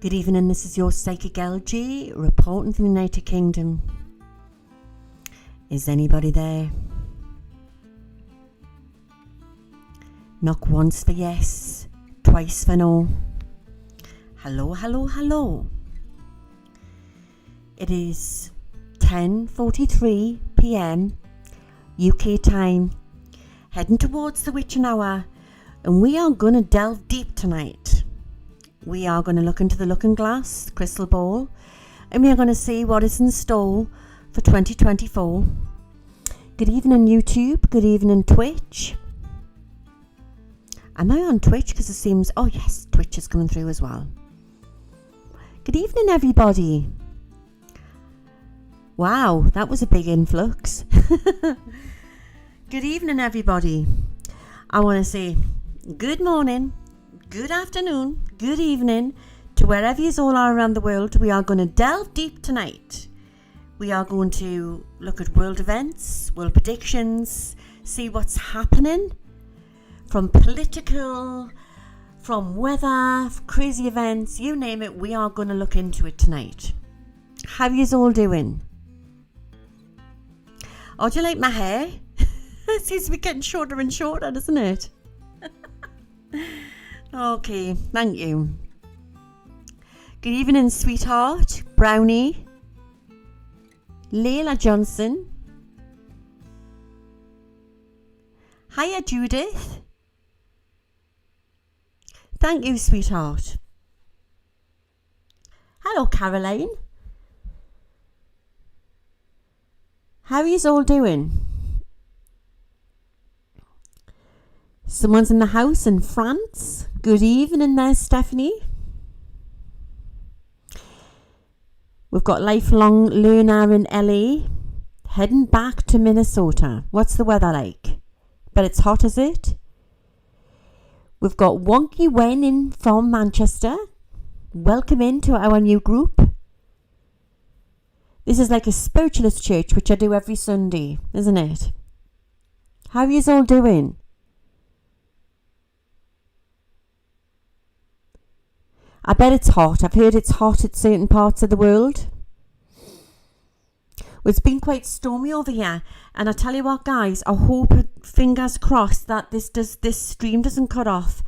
Good evening, this is your Psychic LG reporting from the United Kingdom. Is anybody there? Knock once for yes, twice for no. Hello, hello, hello. It is 10:43 p.m. UK time, heading towards the witching hour, and we are going to delve deep tonight. We are going to look into the looking glass, crystal ball, and we are going to see what is in store for 2024. Good evening, YouTube. Good evening, Twitch. Am I on Twitch? Because it seems... Oh, yes, Twitch is coming through as well. Good evening, everybody. Wow, that was a big influx. Good evening, everybody. I want to say good morning, good afternoon, good evening to wherever you all are around the world. We are going to delve deep tonight. We are going to look at world events, world predictions, see what's happening from political, from weather, crazy events, you name it. We are going to look into it tonight. How you all doing? Oh, do you like my hair? It seems to be getting shorter and shorter, doesn't it? Okay, thank you. Good evening, sweetheart, Brownie, Leila Johnson. Hiya, Judith. Thank you, sweetheart. Hello, Caroline. How are you all doing? Someone's in the house in France. Good evening there, Stephanie. We've got lifelong learner in LA, heading back to Minnesota. What's the weather like? But it's hot, is it? We've got Wonky Wen in from Manchester. Welcome into our new group. This is like a spiritualist church, which I do every Sunday, isn't it? How are you all doing? I bet it's hot. I've heard it's hot at certain parts of the world. Well, it's been quite stormy over here. And I tell you what, guys, I hope, fingers crossed, that this stream doesn't cut off,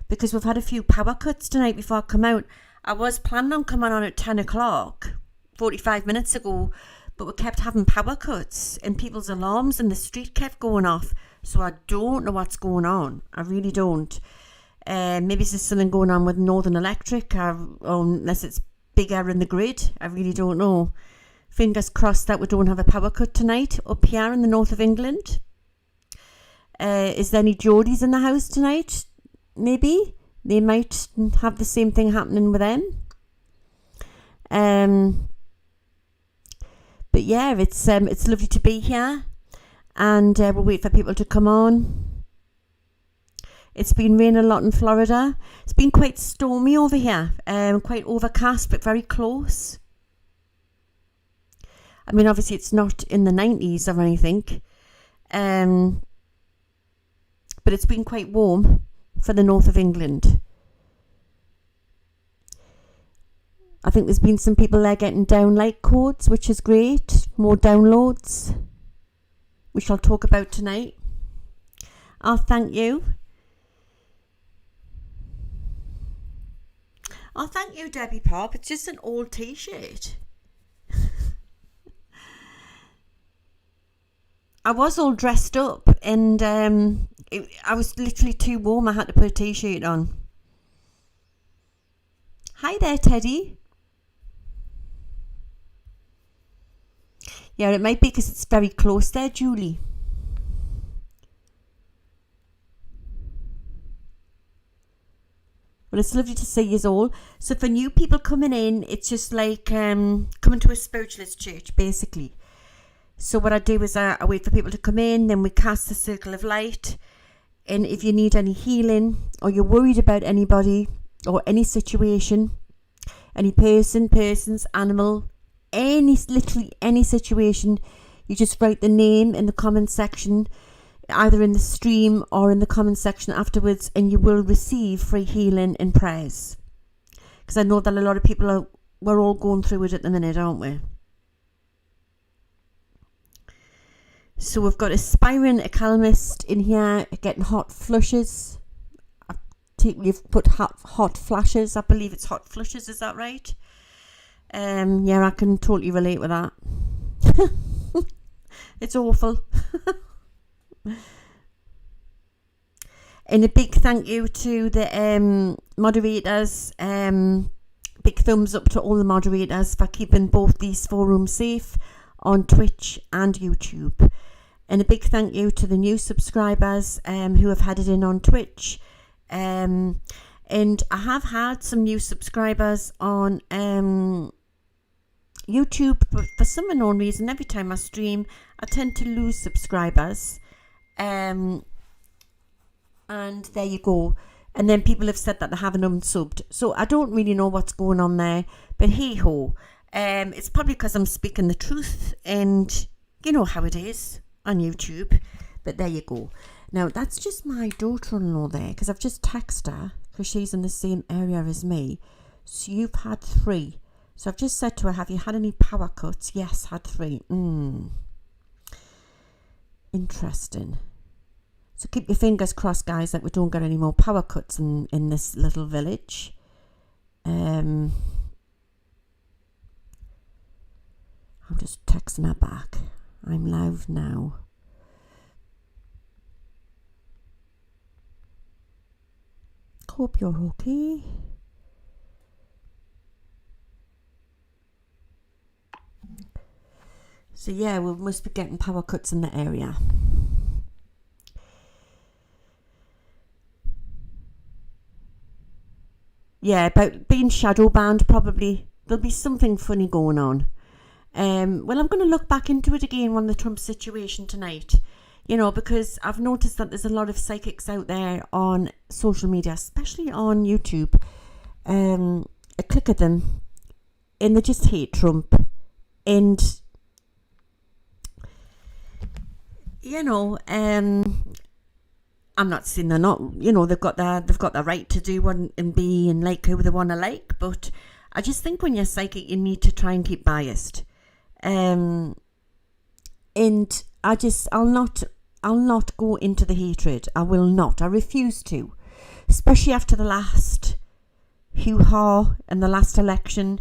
because we've had a few power cuts tonight before I come out. I was planning on coming on at 10 o'clock, 45 minutes ago, but we kept having power cuts and people's alarms in the street kept going off. So I don't know what's going on. I really don't. Maybe there's something going on with Northern Electric, or unless it's bigger in the grid. I really don't know. Fingers crossed that we don't have a power cut tonight up here in the north of England. Is there any Geordies in the house tonight? Maybe. They might have the same thing happening with them. But yeah, it's lovely to be here. And we'll wait for people to come on. It's been raining a lot in Florida. It's been quite stormy over here. Quite overcast, but very close. I mean, obviously it's not in the 90s or anything. But it's been quite warm for the north of England. I think there's been some people there getting download codes, which is great. More downloads, which I'll talk about tonight. Oh, thank you. Oh, thank you, Debbie Pop. It's just an old t-shirt. I was all dressed up, and I was literally too warm. I had to put a t-shirt on. Hi there, Teddy. Yeah, it might be because it's very close there, Julie. Well, it's lovely to see you all. So for new people coming in, it's just like coming to a spiritualist church, basically. So what I do is I wait for people to come in, then we cast the circle of light. And if you need any healing, or you're worried about anybody or any situation, any persons, animal, literally any situation, you just write the name in the comment section, either in the stream or in the comment section afterwards, and you will receive free healing and prayers. because I know that a lot of people we're all going through it at the minute, aren't we? So we've got aspiring accalmist in here, getting hot flushes. You've put hot flashes. I believe it's hot flushes. Is that right? Yeah, I can totally relate with that. It's awful. And a big thank you to the moderators. Big thumbs up to all the moderators for keeping both these forums safe on Twitch and YouTube. And a big thank you to the new subscribers who have had it in on Twitch. And I have had some new subscribers on YouTube, but for some unknown reason, every time I stream, I tend to lose subscribers. And there you go. And then people have said that they haven't unsubbed. So I don't really know what's going on there. But hey ho. It's probably because I'm speaking the truth. And you know how it is on YouTube. But there you go. Now, that's just my daughter-in-law there. Because I've just texted her. Because she's in the same area as me. So you've had 3. So I've just said to her, have you had any power cuts? Yes, had 3. Interesting. So keep your fingers crossed, guys, that we don't get any more power cuts in this little village. I'm just texting her back. I'm live now. Hope you're okay. So yeah, we must be getting power cuts in the area. Yeah, about being shadow banned, probably. There'll be something funny going on. Well, I'm going to look back into it again on the Trump situation tonight. You know, because I've noticed that there's a lot of psychics out there on social media, especially on YouTube. I click at them and they just hate Trump. And, you know, I'm not saying they're not, you know, they've got the right to do one and be and like who they want to like, but I just think when you're psychic, you need to try and keep biased. And I'll not go into the hatred. I will not. I refuse to, especially after the last hoo-ha and the last election.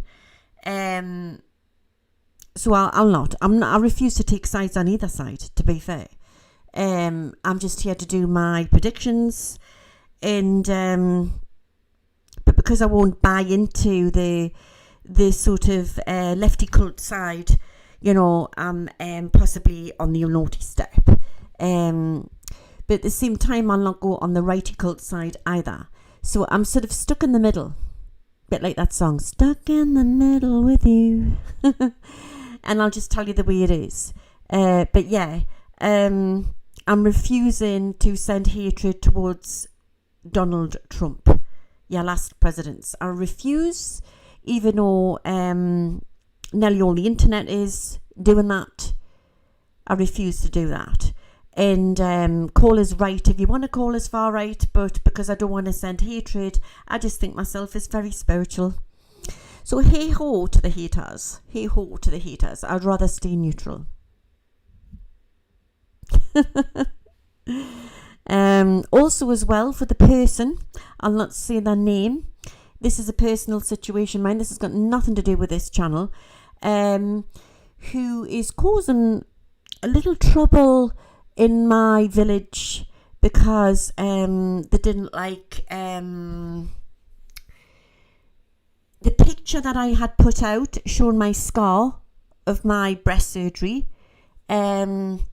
So I'll not. I refuse to take sides on either side, to be fair. I'm just here to do my predictions, and but because I won't buy into the sort of lefty cult side, you know, I'm possibly on the naughty step. But at the same time, I'll not go on the righty cult side either. So I'm sort of stuck in the middle, bit like that song, "Stuck in the Middle with You." And I'll just tell you the way it is. But yeah, I'm refusing to send hatred towards Donald Trump. Yeah, last presidents. I refuse, even though nearly all the internet is doing that. I refuse to do that. And call us right if you want to call us far right, but because I don't want to send hatred, I just think myself is very spiritual. So hey ho to the haters. Hey ho to the haters. I'd rather stay neutral. Also as well, for the person, I'll not say their name. This is a personal situation, mine. This has got nothing to do with this channel. Who is causing a little trouble in my village because they didn't like the picture that I had put out showing my scar of my breast surgery, saying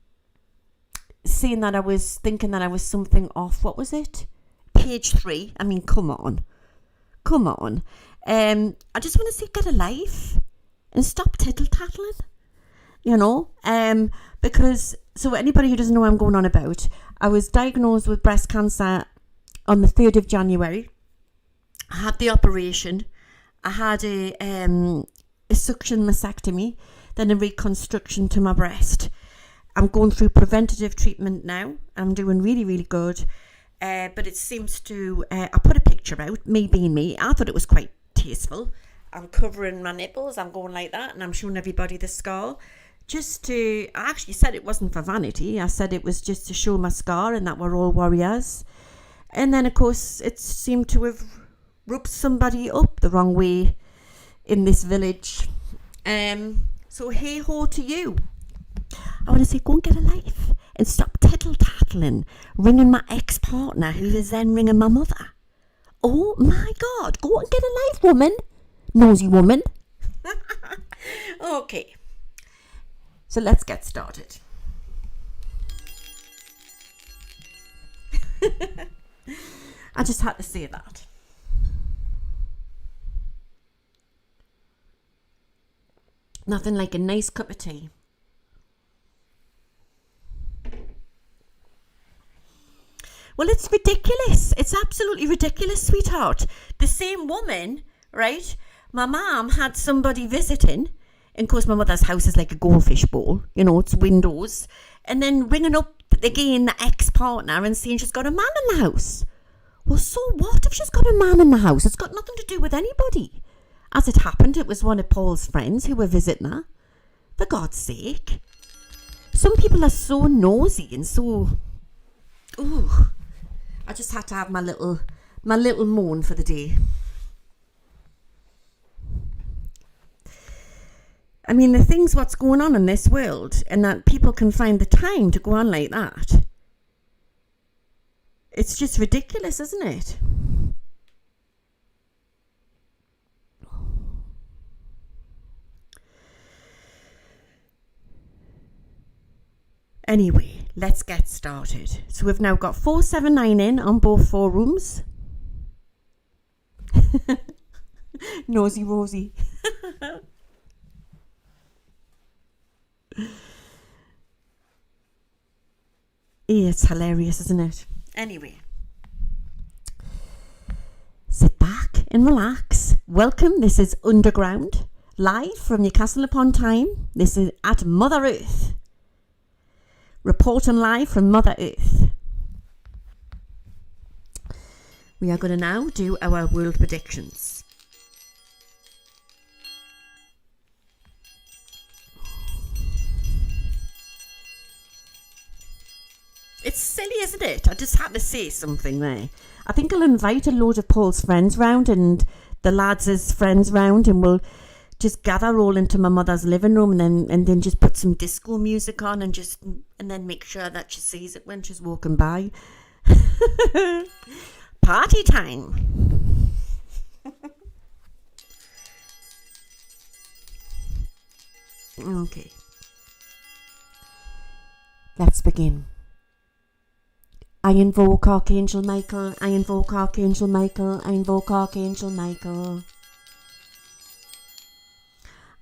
that I was thinking that I was something off. What was it? Page 3. I mean, come on. I just want to say, get a life and stop tittle-tattling, you know, because, so anybody who doesn't know what I'm going on about, I was diagnosed with breast cancer on the 3rd of January. I had the operation. I had a suction mastectomy, then a reconstruction to my breast. I'm going through preventative treatment now. I'm doing really, really good. But it seems to, I put a picture out, me being me. I thought it was quite tasteful. I'm covering my nipples, I'm going like that, and I'm showing everybody the scar. I actually said it wasn't for vanity. I said it was just to show my scar and that we're all warriors. And then, of course, it seemed to have rubbed somebody up the wrong way in this village. So hey ho to you. I want to say, go and get a life and stop tittle-tattling, ringing my ex-partner who is then ringing my mother. Oh my God, go and get a life, woman. Nosy woman. Okay. So let's get started. I just had to say that. Nothing like a nice cup of tea. Well, it's ridiculous. It's absolutely ridiculous, sweetheart. The same woman, right? My mum had somebody visiting. And of course, my mother's house is like a goldfish bowl. You know, it's windows. And then ringing up again the ex-partner and saying she's got a man in the house. Well, so what if she's got a man in the house? It's got nothing to do with anybody. As it happened, it was one of Paul's friends who were visiting her. For God's sake. Some people are so nosy and so... Ooh. I just had to have my little moan for the day. I mean, the things what's going on in this world, and that people can find the time to go on like that. It's just ridiculous, isn't it? Anyway, let's get started. So we've now got 479 in on both forums. Nosy Rosie. Yeah, it's hilarious, isn't it? Anyway, sit back and relax. Welcome. This is Underground, live from Newcastle upon Tyne. This is at Mother Earth. Reporting live from Mother Earth. We are going to now do our world predictions. It's silly, isn't it? I just had to say something there. I think I'll invite a load of Paul's friends round and the lads' friends round, and we'll just gather all into my mother's living room and then just put some disco music on and then make sure that she sees it when she's walking by. Party time. Okay. Let's begin. I invoke Archangel Michael, I invoke Archangel Michael, I invoke Archangel Michael.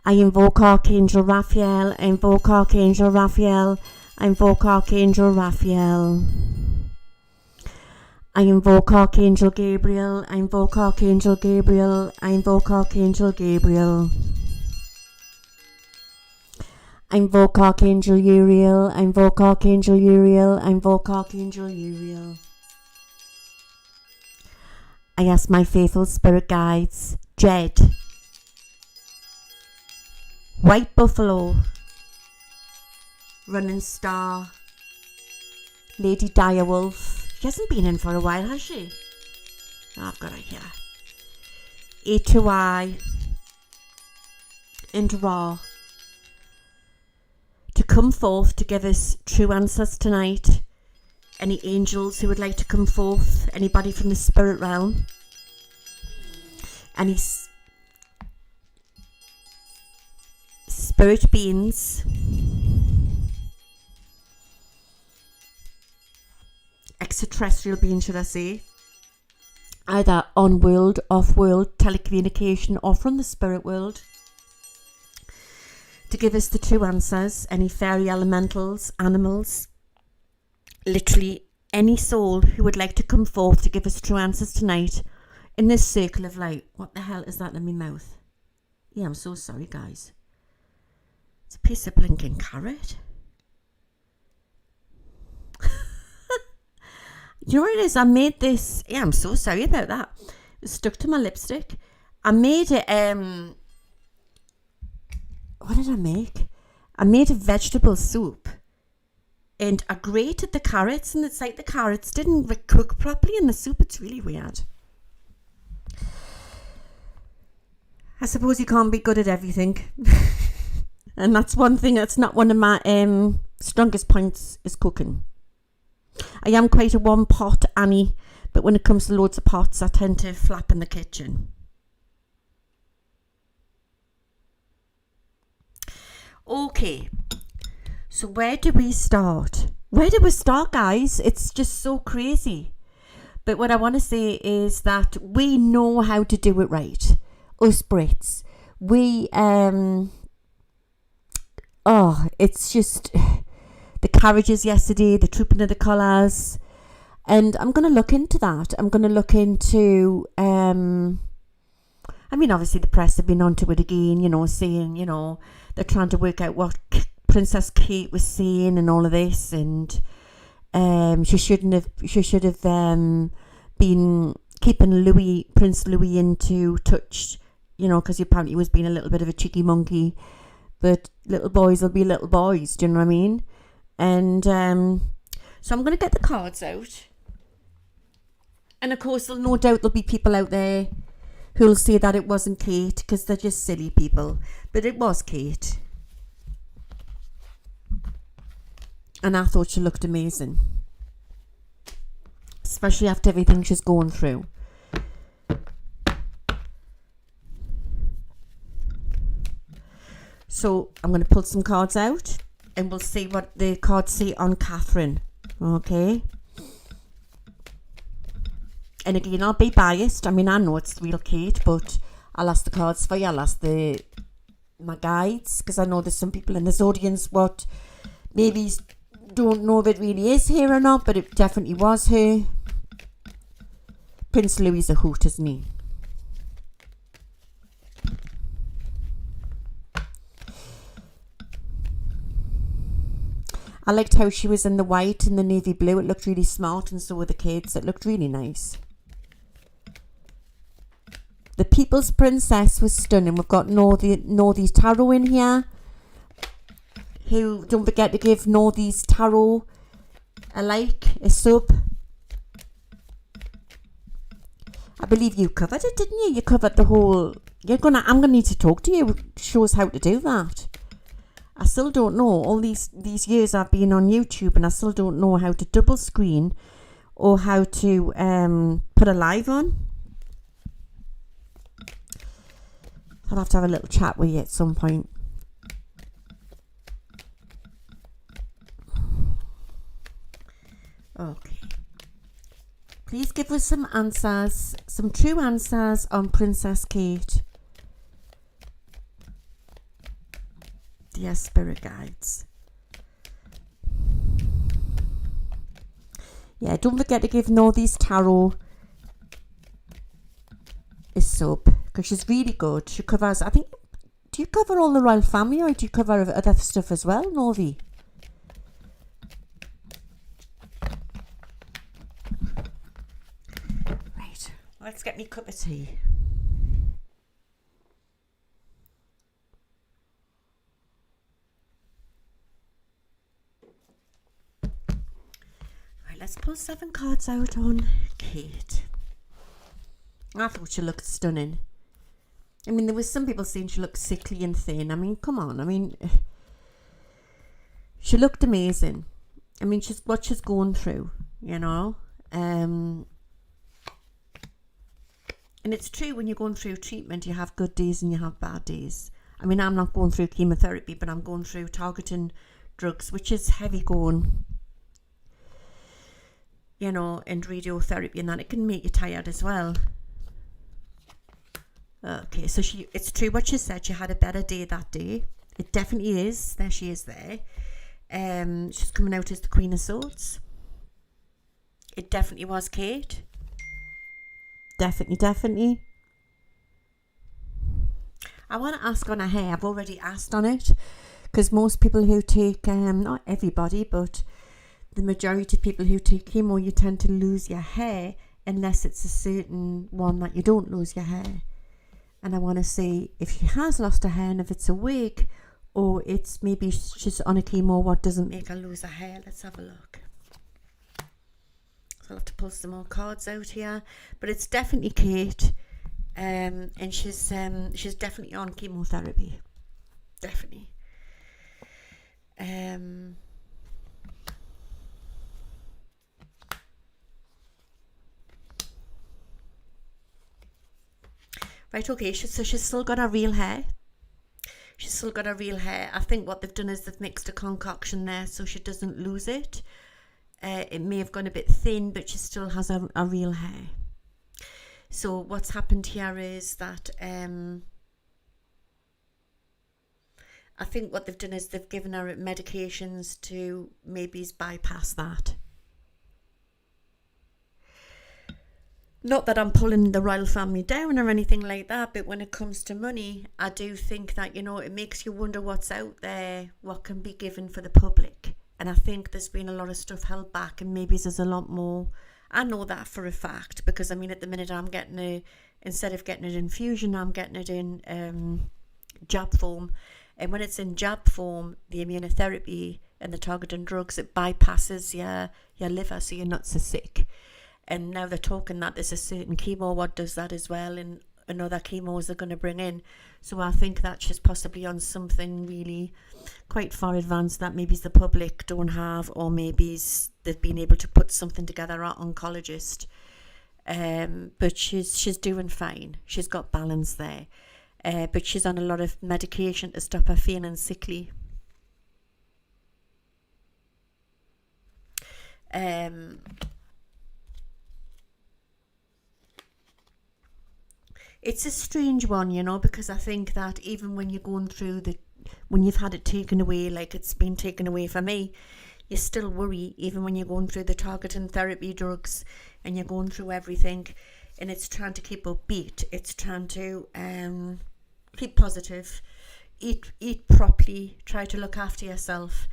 I invoke Archangel Raphael, I invoke Archangel Raphael, I invoke Archangel Raphael. I invoke Archangel Gabriel, I invoke Archangel Gabriel, I invoke Archangel Gabriel. I invoke Archangel Uriel, I invoke Archangel Uriel, I invoke Archangel Uriel. I ask my faithful spirit guides, Jed, White Buffalo, Running Star, Lady Direwolf. She hasn't been in for a while, has she? Oh, I've got her here. A2I, and Ra. To come forth to give us true answers tonight. Any angels who would like to come forth, anybody from the spirit realm, any spirit beings, extraterrestrial beings, should I say, either on world, off world, telecommunication, or from the spirit world, to give us the true answers. Any fairy elementals, animals, literally any soul who would like to come forth to give us true answers tonight in this circle of light. What the hell is that in my mouth? Yeah, I'm so sorry, guys. It's a piece of blinking carrot. You know what it is? I made this. Yeah, I'm so sorry about that. It stuck to my lipstick. I made it, what did I make? I made a vegetable soup and I grated the carrots, and it's like the carrots didn't cook properly in the soup. It's really weird. I suppose you can't be good at everything. And that's one thing that's not one of my strongest points is cooking. I am quite a one pot Annie, but when it comes to loads of pots, I tend to flap in the kitchen. Okay, so where do we start? Where do we start, guys? It's just so crazy. But what I want to say is that we know how to do it right. Us Brits. We, it's just the carriages yesterday, the trooping of the colours. And I'm going to look into that. I'm going to look into, obviously the press have been onto it again, saying, they're trying to work out what Princess Kate was saying and all of this. And she should have been keeping Prince Louis into touch, because apparently he was being a little bit of a cheeky monkey. But little boys will be little boys, do you know what I mean? And so I'm going to get the cards out. And of course, no doubt there'll be people out there who'll say that it wasn't Kate, because they're just silly people. But it was Kate. And I thought she looked amazing. Especially after everything she's going through. So I'm going to pull some cards out and we'll see what the cards say on Catherine. Okay. And again, I'll be biased. I know it's real Kate, but I'll ask the cards for you. I'll ask my guides, because I know there's some people in this audience what maybe don't know if it really is her or not, but it definitely was her. Prince Louis is a hoot, isn't he? I liked how she was in the white and the navy blue. It looked really smart, and so were the kids. It looked really nice. The People's Princess was stunning. We've got Northy's Tarot in here. Who, don't forget to give Northy's Tarot a like, a sub. I believe you covered it, didn't you? You covered the whole... I'm gonna need to talk to you. Show us how to do that. I still don't know. All these years I've been on YouTube, and I still don't know how to double screen or how to put a live on. I'll have to have a little chat with you at some point. Okay. Please give us some answers, some true answers on Princess Kate. Dear spirit guides. Yeah, don't forget to give Northy's Tarot a sub, because she's really good. She covers, I think, do you cover all the royal family, or do you cover other stuff as well, Northy? Right, let's get me a cup of tea. Right, let's pull 7 cards out on Kate. I thought she looked stunning. There was some people saying she looked sickly and thin. Come on. She looked amazing. She's what she's going through, And it's true, when you're going through treatment, you have good days and you have bad days. I'm not going through chemotherapy, but I'm going through targeting drugs, which is heavy going, and radiotherapy and that. It can make you tired as well. Okay, so it's true what she said. She had a better day that day. It definitely is. There she is there. She's coming out as the Queen of Swords. It definitely was Kate. Definitely. I want to ask on her hair. I've already asked on it, because most people who take, not everybody, but the majority of people who take chemo, you tend to lose your hair unless it's a certain one that you don't lose your hair. And I want to see if she has lost her hair and if it's a wig or it's maybe she's on a chemo what doesn't make her lose her hair. Let's have a look. So I'll have to pull some more cards out here. But it's definitely Kate. And she's definitely on chemotherapy. Definitely. Right, okay, so she's still got her real hair. She's still got her real hair. I think what they've done is they've mixed a concoction there so she doesn't lose it. It may have gone a bit thin, but she still has her real hair. So what's happened here is that I think what they've done is they've given her medications to maybe bypass that. Not that I'm pulling the royal family down or anything like that, but when it comes to money, I do think that, you know, it makes you wonder what's out there, what can be given for the public. And I think there's been a lot of stuff held back and maybe there's a lot more. I know that for a fact because, I mean, at the minute I'm getting instead of getting it in infusion, I'm getting it in jab form. And when it's in jab form, the immunotherapy and the targeting drugs, it bypasses your liver so you're not so sick. And now they're talking that there's a certain chemo what does that as well, and another chemos they're going to bring in. So I think that she's possibly on something really quite far advanced that maybe the public don't have, or maybe they've been able to put something together, our oncologist. But she's doing fine. She's got balance there. But she's on a lot of medication to stop her feeling sickly. It's a strange one, you know, because I think that even when you're going through when you've had it taken away, like it's been taken away for me, you still worry, even when you're going through the targeting therapy drugs and you're going through everything, and it's trying to keep upbeat. It's trying to keep positive, eat properly, try to look after yourself,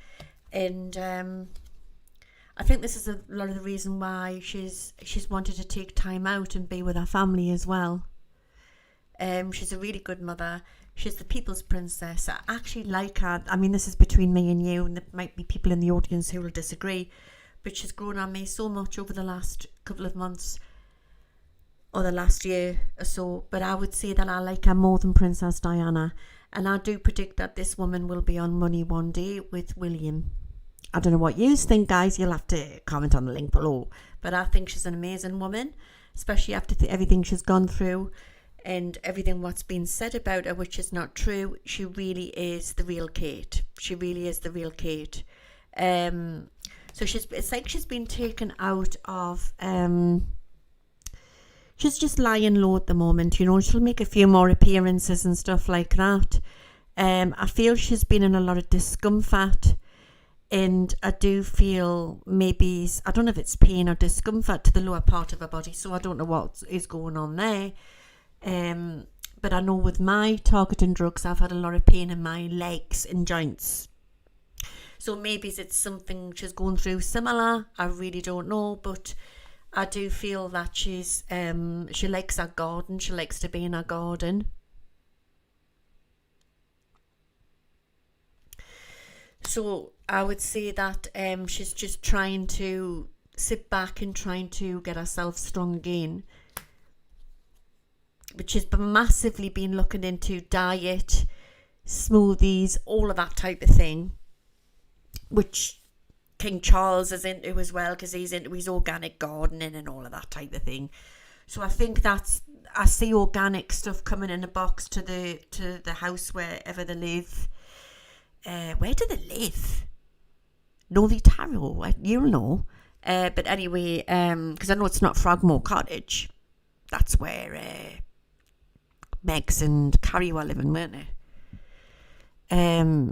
and I think this is a lot of the reason why she's wanted to take time out and be with her family as well. She's a really good mother. She's the people's princess. I actually like her. I mean, this is between me and you, and there might be people in the audience who will disagree, but she's grown on me so much over the last couple of months or the last year or so. But I would say that I like her more than Princess Diana, and I do predict that this woman will be on Money one day with William. I don't know what you think, guys. You'll have to comment on the link below, but I think she's an amazing woman, especially after everything she's gone through and everything what's been said about her, which is not true. She really is the real Kate. She really is the real Kate. So it's like she's been taken out of, she's just lying low at the moment, you know. She'll make a few more appearances and stuff like that. I feel she's been in a lot of discomfort, and I do feel maybe, I don't know if it's pain or discomfort to the lower part of her body, so I don't know what is going on there. But I know with my targeting drugs, I've had a lot of pain in my legs and joints. So maybe it's something she's going through similar. I really don't know, but I do feel that she likes her garden. She likes to be in her garden. So I would say that she's just trying to sit back and trying to get herself strong again. But she's massively been looking into diet, smoothies, all of that type of thing, which King Charles is into as well, because he's into his organic gardening and all of that type of thing. So I think I see organic stuff coming in a box to the house wherever they live. Where do they live? Novi Taro, you'll know. But anyway, because I know it's not Frogmore Cottage. That's where Megs and Carrie were living, weren't they?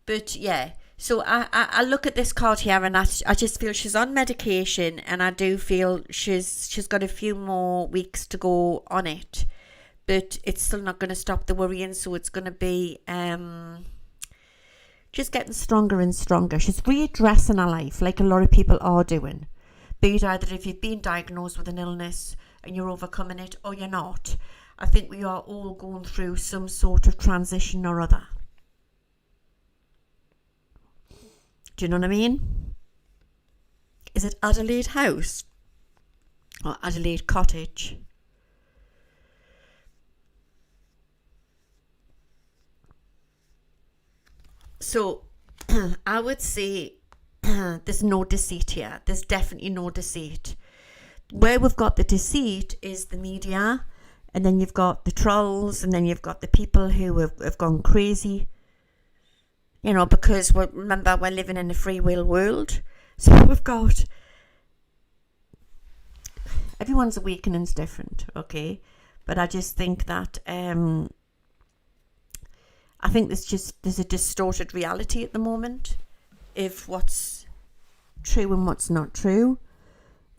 But yeah, so I look at this card here, and I just feel she's on medication, and I do feel she's got a few more weeks to go on it, but it's still not going to stop the worrying. So it's going to be just getting stronger and stronger. She's readdressing her life like a lot of people are doing. Be it either if you've been diagnosed with an illness, and you're overcoming it, or you're not. I think we are all going through some sort of transition or other. Do you know what I mean? Is it Adelaide House or Adelaide Cottage? So I would say there's no deceit here. There's definitely no deceit. Where we've got the deceit is the media, and then you've got the trolls, and then you've got the people who have gone crazy. You know, because remember, we're living in a free will world. So we've got... Everyone's awakening's different, okay? But I just think that... I think there's a distorted reality at the moment of what's true and what's not true.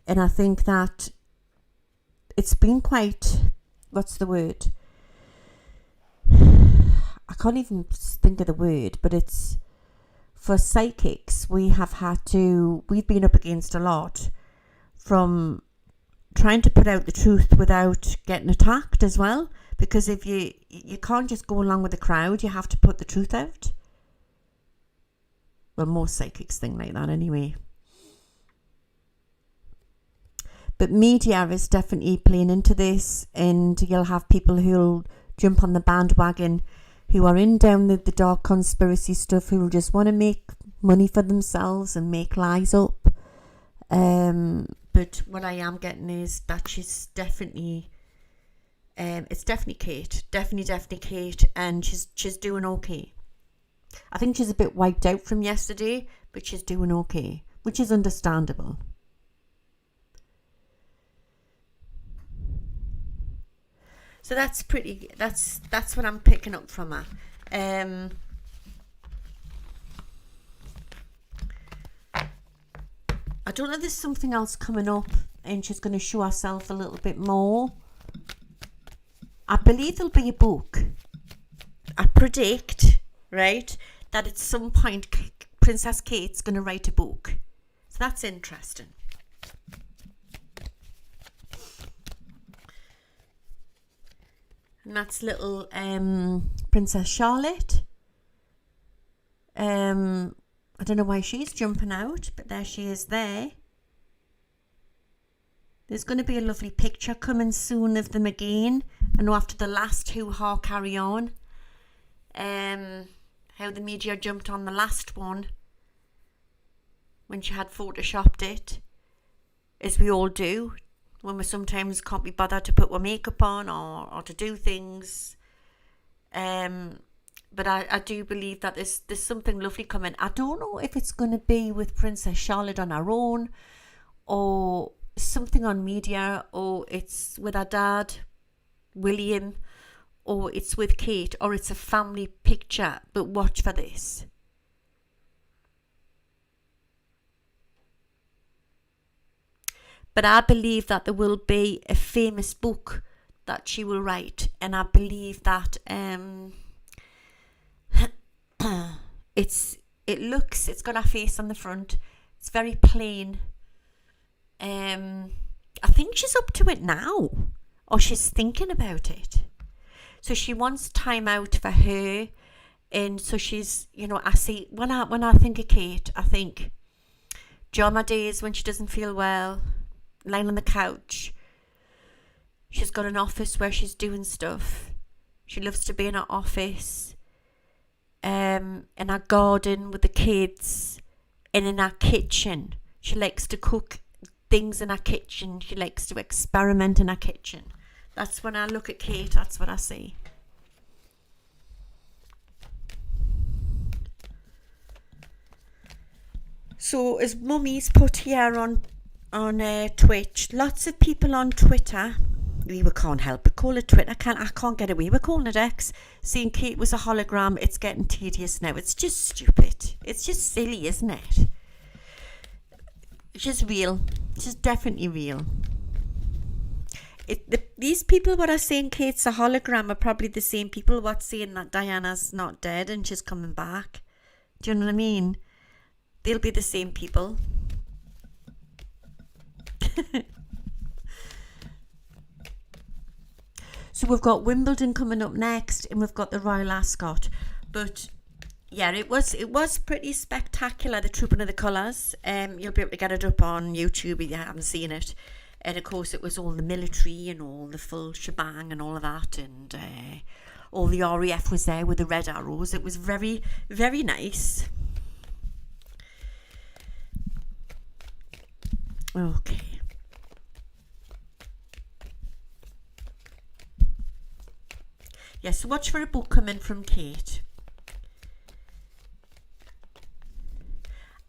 And I think that it's been quite... What's the word? I can't even think of the word, but it's... For psychics, we've been up against a lot from trying to put out the truth without getting attacked as well. Because if you can't just go along with the crowd, you have to put the truth out. Well, most psychics think like that anyway. But media is definitely playing into this, and you'll have people who'll jump on the bandwagon who are in down the dark conspiracy stuff, who will just want to make money for themselves and make lies up. But what I am getting is that she's definitely... it's definitely Kate. Definitely Kate, and she's doing okay. I think she's a bit wiped out from yesterday, but she's doing okay, which is understandable. So that's what I'm picking up from her. I don't know if there's something else coming up and she's going to show herself a little bit more. I believe there'll be a book. I predict, right, that at some point Princess Kate's going to write a book. So that's interesting. And that's little Princess Charlotte. I don't know why she's jumping out, but there she is there. There's going to be a lovely picture coming soon of them again. I know after the last hoo-ha carry on. How the media jumped on the last one when she had photoshopped it, as we all do, when we sometimes can't be bothered to put our makeup on or to do things. But I do believe that there's something lovely coming. I don't know if it's going to be with Princess Charlotte on her own, or something on media, or it's with her dad, William, or it's with Kate, or it's a family picture. But watch for this. But I believe that there will be a famous book that she will write, and I believe that it's got her face on the front. It's very plain. I think she's up to it now, or she's thinking about it. So she wants time out for her, and so she's, I see when I think of Kate, I think Joma days when she doesn't feel well, lying on the couch. She's got an office where she's doing stuff. She loves to be in her office, in her garden with the kids, and in her kitchen. She likes to cook things in her kitchen. She likes to experiment in her kitchen. That's when I look at Kate, that's what I see. So as Mummy's put here on Twitch, lots of people on Twitter, we can't help but call it Twitter. I can't get away with calling it X. Seeing Kate was a hologram, it's getting tedious now. It's just stupid. It's just silly, isn't it? It's just real. It's just definitely real. These people what are saying Kate's a hologram are probably the same people what's saying that Diana's not dead and she's coming back. Do you know what I mean? They'll be the same people. So we've got Wimbledon coming up next, and we've got the Royal Ascot. But yeah, it was pretty spectacular, the Trooping of the Colours. You'll be able to get it up on YouTube if you haven't seen it. And of course, it was all the military and all the full shebang and all of that, and all the RAF was there with the red arrows. It was very, very nice. Okay. Yes, so watch for a book coming from Kate.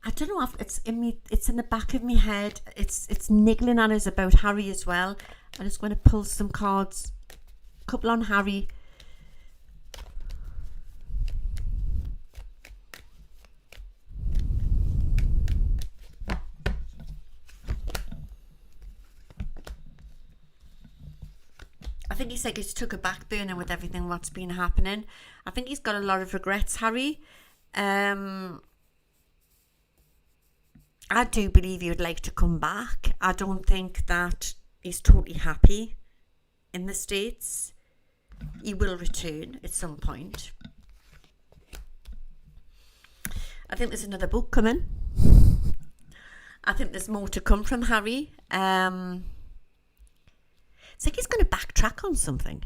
I don't know if it's in me. It's in the back of my head. It's niggling at us about Harry as well. I'm just going to pull some cards. Couple on Harry. I think he's like he's took a back burner with everything what's been happening. I think he's got a lot of regrets, Harry. I do believe he would like to come back. I don't think that he's totally happy in the States. He will return at some point. I think there's another book coming. I think there's more to come from Harry. It's like he's going to backtrack on something.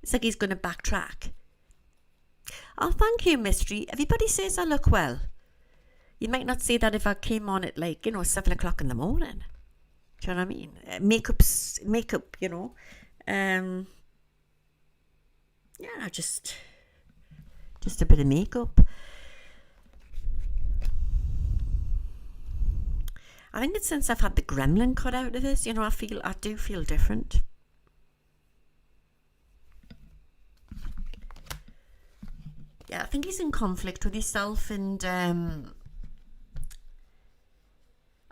It's like he's going to backtrack. Oh, thank you, Mystery. Everybody says I look well. You might not say that if I came on at 7 o'clock in the morning. Do you know what I mean? Makeup, just a bit of makeup. I think it's since I've had the gremlin cut out of this, I do feel different. Yeah, I think he's in conflict with himself, and I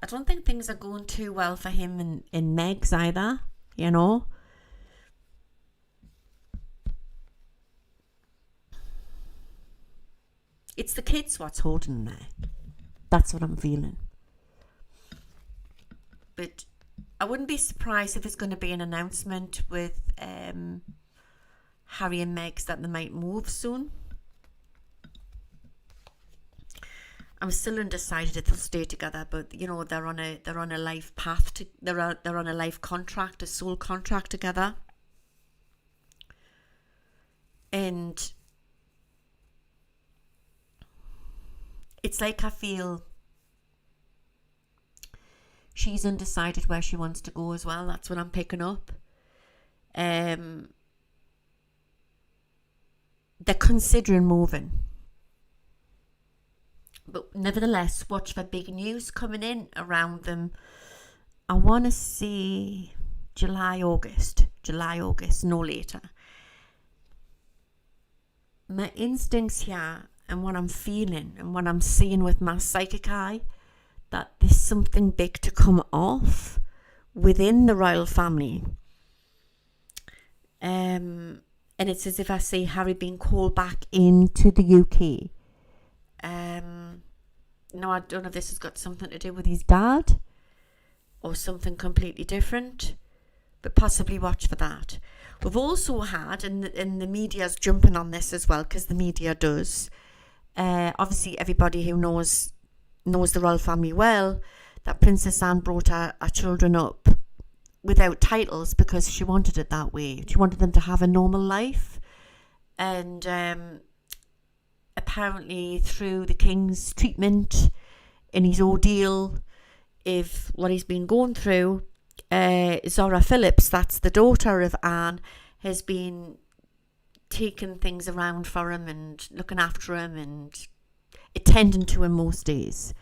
don't think things are going too well for him in Meg's either, It's the kids what's holding him there. That's what I'm feeling. But I wouldn't be surprised if there's going to be an announcement with Harry and Meg's that they might move soon. I'm still undecided if they'll stay together, but they're on a life path. They're on a life contract, a soul contract together, and it's like I feel she's undecided where she wants to go as well. That's what I'm picking up. They're considering moving. But nevertheless, watch for big news coming in around them. I want to say July, August, no later. My instincts here and what I'm feeling and what I'm seeing with my psychic eye, that there's something big to come off within the royal family. And it's as if I see Harry being called back into the UK. No, I don't know if this has got something to do with his dad or something completely different, but possibly watch for that. We've also had, and the media's jumping on this as well, because the media does. Obviously, everybody who knows the royal family well, that Princess Anne brought her children up without titles because she wanted it that way. She wanted them to have a normal life. And apparently through the king's treatment in his ordeal, if what he's been going through, Zora Phillips, that's the daughter of Anne, has been taking things around for him and looking after him and attending to him most days.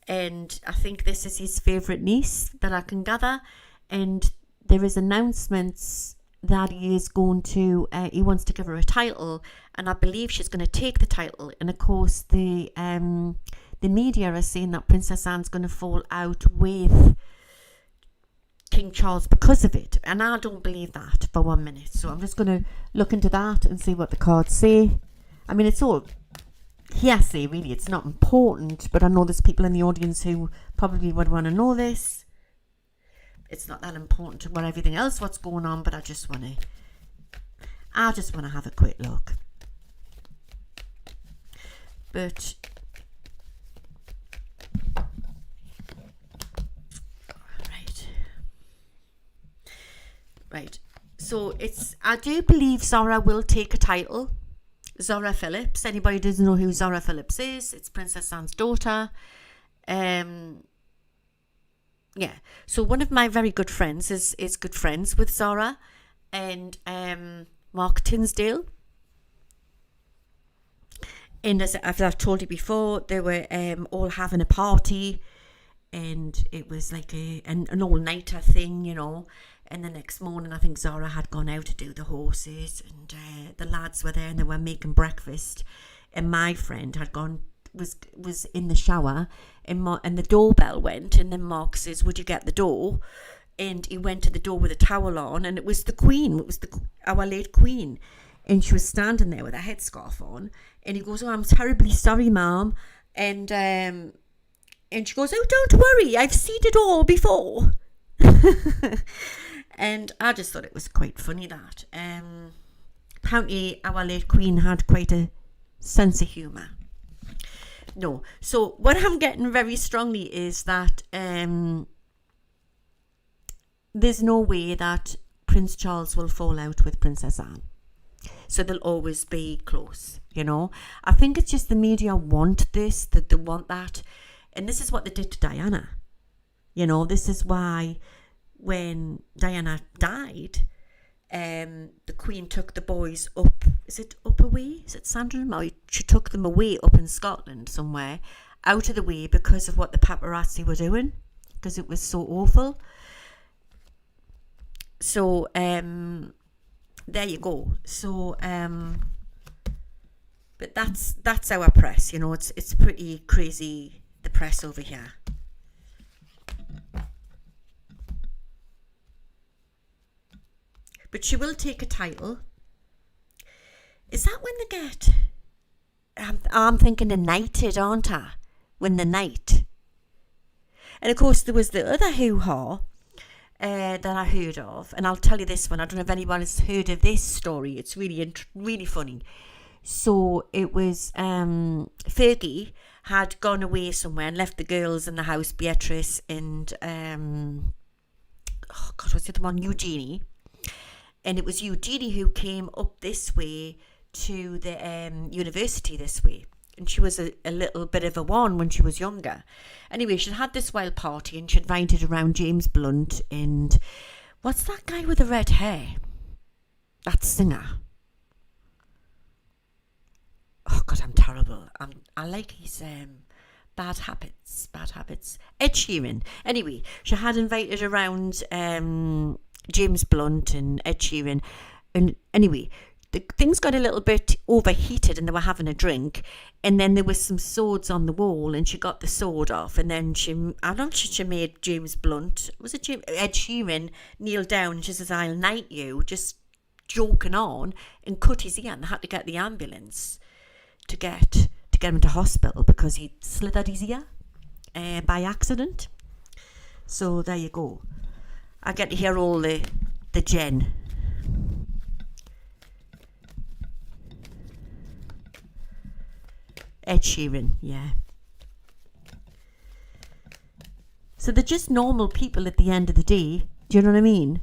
And I think this is his favourite niece that I can gather, and there is announcements that he is going to he wants to give her a title, and I believe she's going to take the title. And of course the media are saying that Princess Anne's going to fall out with King Charles because of it, and I don't believe that for 1 minute. So I'm just going to look into that and see what the cards say. I mean, it's all hearsay, really. It's not important, but I know there's people in the audience who probably would want to know this. it's not that important to what everything else what's going on, but I just want to have a quick look. But right. So I do believe Zora will take a title. Zora Phillips. Anybody doesn't know who Zora Phillips is? It's Princess Anne's daughter. Yeah. So one of my very good friends is good friends with Zora and Mark Tinsdale. And as I've told you before, they were all having a party, and it was like an all-nighter thing, you know. And the next morning, I think Zora had gone out to do the horses, and the lads were there, and they were making breakfast. And my friend was in the shower, and the doorbell went, and then Mark says, "Would you get the door?" And he went to the door with a towel on, and it was the Queen. It was our late Queen, and she was standing there with a headscarf on. And he goes, "Oh, I'm terribly sorry, Mum." And she goes, "Oh, don't worry, I've seen it all before." And I just thought it was quite funny that. Apparently our late Queen had quite a sense of humour. No, so what I'm getting very strongly is that there's no way that Prince Charles will fall out with Princess Anne. So they'll always be close, you know. I think it's just the media want this, that they want that. And this is what they did to Diana. You know, this is why when Diana died, the Queen took the boys up. Is it up away? Is it Sandringham? Or she took them away up in Scotland somewhere, out of the way because of what the paparazzi were doing, because it was so awful. So there you go. So but that's our press, you know. It's pretty crazy, the press over here. But she will take a title. Is that when they get... I'm thinking the knighted, aren't I? When the knight. And of course there was the other hoo-ha that I heard of. And I'll tell you this one. I don't know if anyone has heard of this story. It's really funny. So it was Fergie had gone away somewhere and left the girls in the house, Beatrice and... oh God, what's the other one? Eugenie. And it was Eugenie who came up this way to the university this way. And she was a little bit of a one when she was younger. Anyway, she'd had this wild party and she invited around James Blunt and... What's that guy with the red hair? That singer. Oh, God, I'm terrible. I like his bad habits. Ed Sheeran. Anyway, she had invited around... James Blunt and Ed Sheeran, and anyway, things got a little bit overheated and they were having a drink, and then there was some swords on the wall and she got the sword off, and then she made James Blunt, Ed Sheeran, kneel down and she says, "I'll knight you," just joking on, and cut his ear, and they had to get the ambulance to get him to hospital because he slithered his ear by accident. So there you go. I get to hear all the Jen. Ed Sheeran, yeah. So they're just normal people at the end of the day. Do you know what I mean?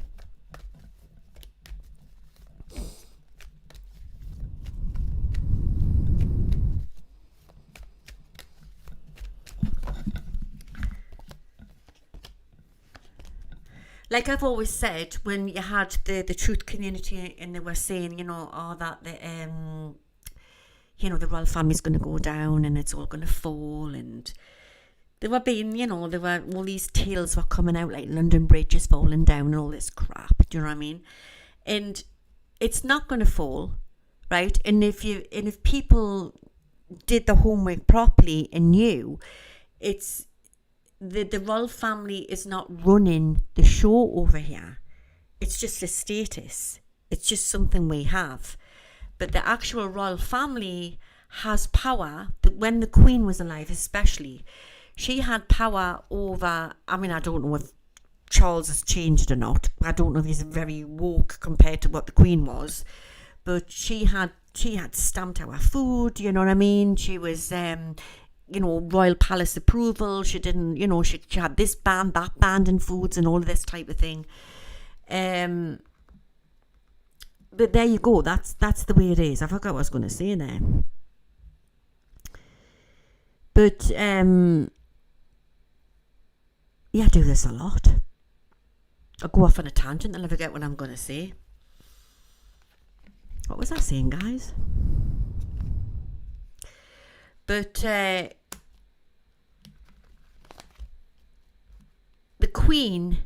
Like I've always said, when you had the truth community and they were saying, you know, that the you know, the royal family's going to go down and it's all going to fall, and they were being, you know, there were all these tales were coming out like London Bridge is falling down and all this crap. Do you know what I mean? And it's not going to fall, right? And if people did the homework properly and knew, it's. The royal family is not running the show over here. It's just a status. It's just something we have. But the actual royal family has power. But when the Queen was alive, especially, she had power over, I mean, I don't know if Charles has changed or not. I don't know if he's very woke compared to what the Queen was, but she had stamped our food, you know what I mean? She was royal palace approval. She didn't, she had this band, that band in foods and all of this type of thing. But there you go, that's the way it is. I forgot what I was going to say there. But I do this a lot. I go off on a tangent and I forget what I'm going to say. What was I saying, guys? But the Queen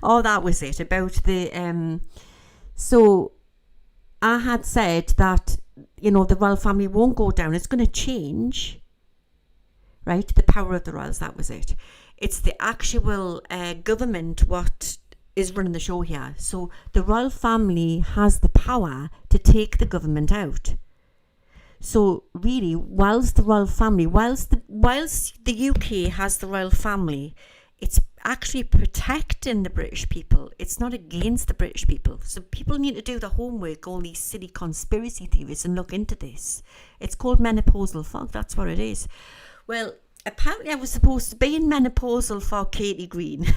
oh, that was it, about the so I had said that the royal family won't go down, it's going to change, right? The power of the royals, that was it. It's the actual government what is running the show here. So the royal family has the power to take the government out. So really, whilst the UK has the royal family, it's actually protecting the British people. It's not against the British people. So people need to do the homework, all these silly conspiracy theories, and look into this. It's called menopausal fog. That's what it is. Well, apparently I was supposed to be in menopausal fog, Katie Green.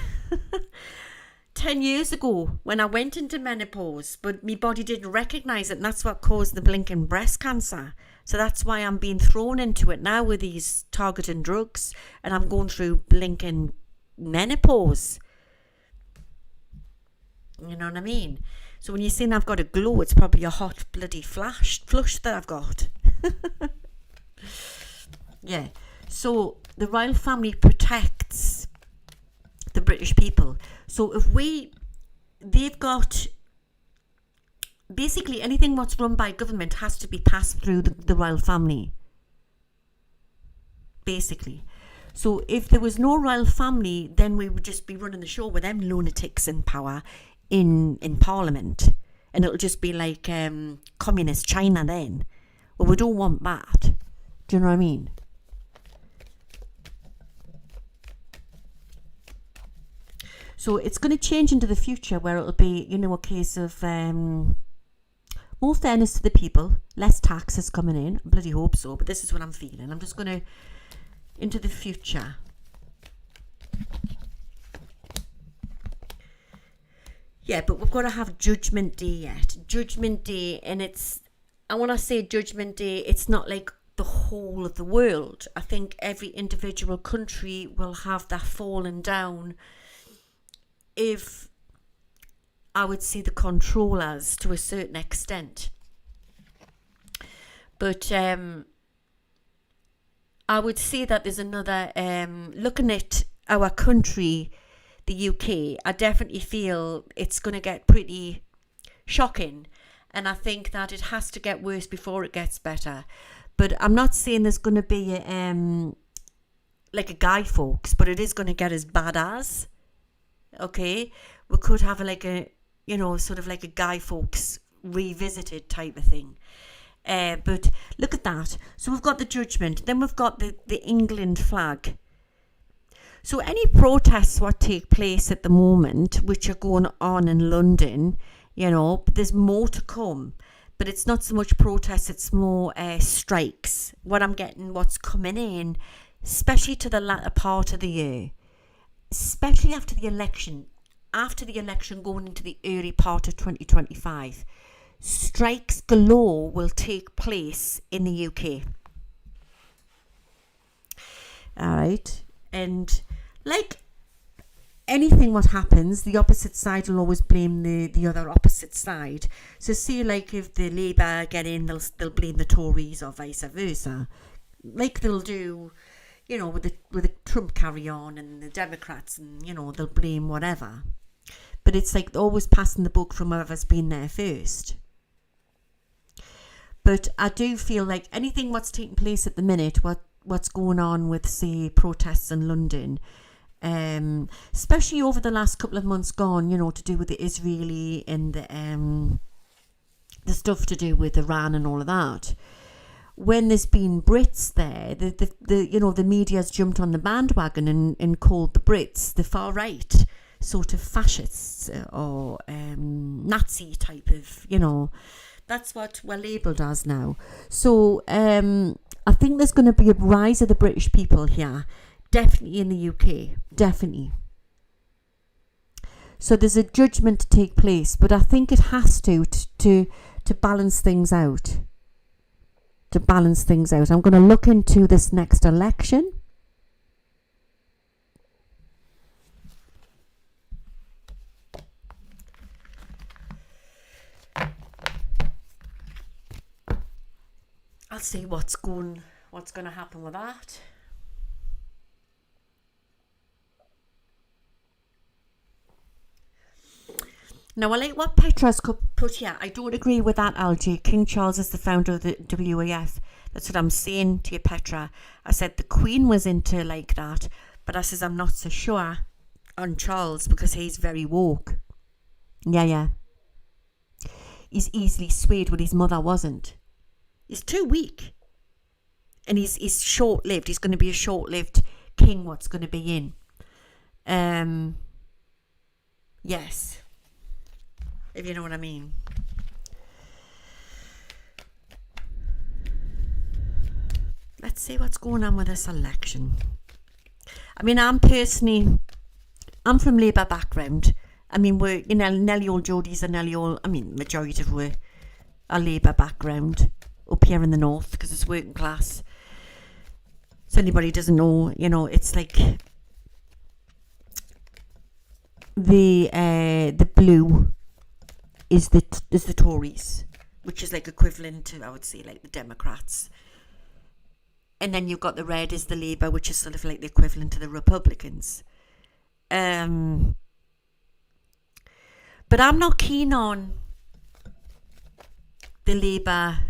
10 years ago when I went into menopause, but my body didn't recognise it, and that's what caused the blinking breast cancer. So that's why I'm being thrown into it now with these targeting drugs, and I'm going through blinking menopause. You know what I mean? So when you're saying I've got a glow, it's probably a hot bloody flush that I've got. Yeah. So the royal family protects the British people. So they've got, basically anything what's run by government has to be passed through the royal family. Basically. So if there was no royal family, then we would just be running the show with them lunatics in power in Parliament. And it'll just be like communist China then. Well, we don't want that. Do you know what I mean? So it's going to change into the future where it'll be, a case of more fairness to the people, less taxes coming in. I bloody hope so, but this is what I'm feeling. I'm just going to, into the future. Yeah, but we've got to have Judgment Day yet. Judgment Day, and when I say Judgment Day, it's not like the whole of the world. I think every individual country will have that falling down. If I would say the controllers to a certain extent. But I would say that there's another, looking at our country, the UK, I definitely feel it's going to get pretty shocking. And I think that it has to get worse before it gets better. But I'm not saying there's going to be like a Guy Fawkes, but it is going to get as bad as. Okay, we could have sort of like a Guy Fawkes revisited type of thing. But look at that. So we've got the judgment, then we've got the England flag. So any protests what take place at the moment, which are going on in London, but there's more to come. But it's not so much protests, it's more strikes. What's coming in, especially to the latter part of the year. Especially after the election going into the early part of 2025, strikes galore will take place in the UK. All right. And like anything what happens, the opposite side will always blame the other opposite side. So say like if the Labour get in, they'll blame the Tories or vice versa. Like they'll do, with the Trump carry on and the Democrats, and they'll blame whatever. But it's like always passing the buck from whoever's been there first. But I do feel like anything what's taking place at the minute, what's going on with, say, protests in London, especially over the last couple of months gone, to do with the Israeli and the stuff to do with Iran and all of that. when there's been Brits there, the media's jumped on the bandwagon and called the Brits the far right, sort of fascists or Nazi type of, that's what we're labelled as now. So I think there's going to be a rise of the British people here, definitely in the UK, definitely. So there's a judgment to take place, but I think it has to balance things out. To balance things out. I'm going to look into this next election. I'll see what's going to happen with that. Now, I like what Petra's put here. I don't agree with that, LG. King Charles is the founder of the WEF. That's what I'm saying to you, Petra. I said the Queen was into like that, but I says I'm not so sure on Charles because he's very woke. Yeah. He's easily swayed, but his mother wasn't. He's too weak. And he's short-lived. He's going to be a short-lived king, what's going to be in. Yes. If you know what I mean. Let's see what's going on with this election. I mean, I'm from Labour background. I mean, we're, Nelly Old Jodies and Nelly Old, majority of we are Labour background up here in the north because it's working class. So anybody doesn't know, it's like the blue is the Tories, which is like equivalent to, I would say, like the Democrats. And then you've got the red is the Labour, which is sort of like the equivalent to the Republicans. But I'm not keen on the Labour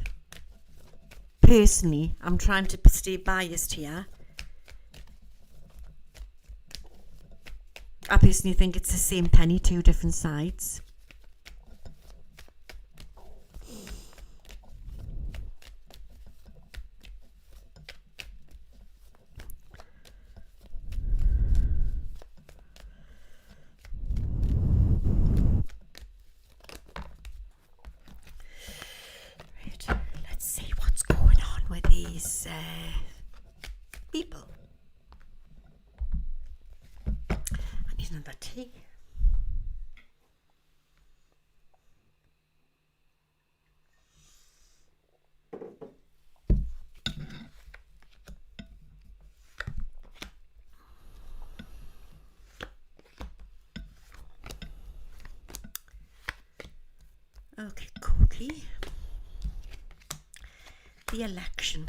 personally. I'm trying to stay biased here. I personally think it's the same penny, two different sides. With these people. I need another tea. Okay, cookie. The election.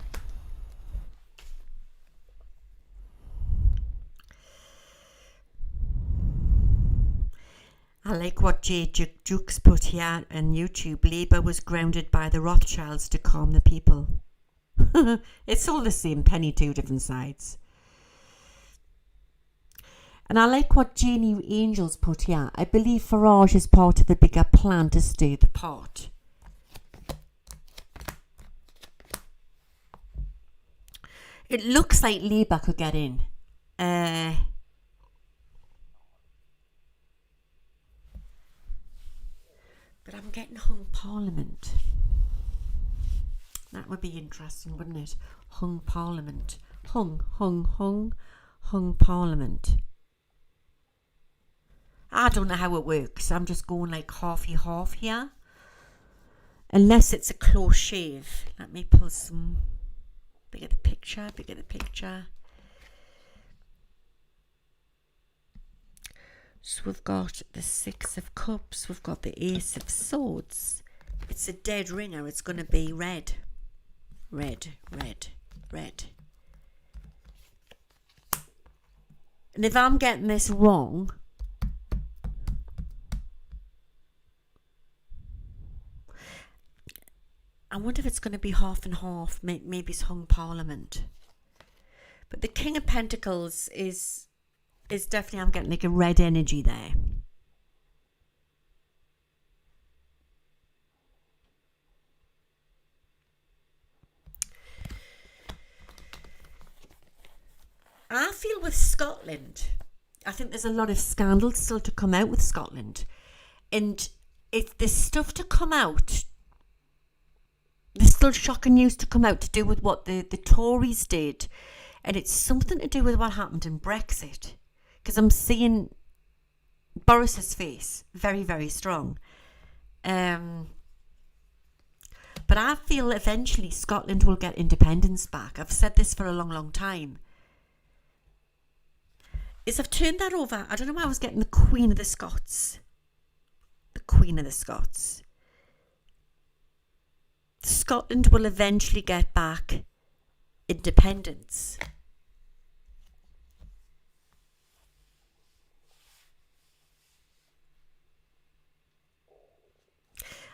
I like what J. Jukes put here on YouTube. Labour was grounded by the Rothschilds to calm the people. It's all the same penny, two different sides. And I like what Janie Angels put here. I believe Farage is part of the bigger plan to stir the pot. It looks like Labour could get in. But I'm getting hung Parliament. That would be interesting, wouldn't it? Hung Parliament. Hung Parliament. I don't know how it works. I'm just going like half here. Unless it's a close shave. Let me pull some... Bigger the picture. So we've got the Six of Cups. We've got the Ace of Swords. It's a dead ringer. It's going to be red. Red. And if I'm getting this wrong... I wonder if it's going to be half and half. Maybe it's hung Parliament. But the King of Pentacles is definitely, I'm getting like a red energy there. feel with Scotland, I think there's a lot of scandals still to come out with Scotland. And if there's stuff to come out, there's still shocking news to come out to do with what the Tories did. And it's something to do with what happened in Brexit. Because I'm seeing Boris's face very, very strong. But I feel eventually Scotland will get independence back. I've said this for a long, long time. I've turned that over. I don't know why I was getting the Queen of the Scots. The Queen of the Scots. Scotland will eventually get back independence.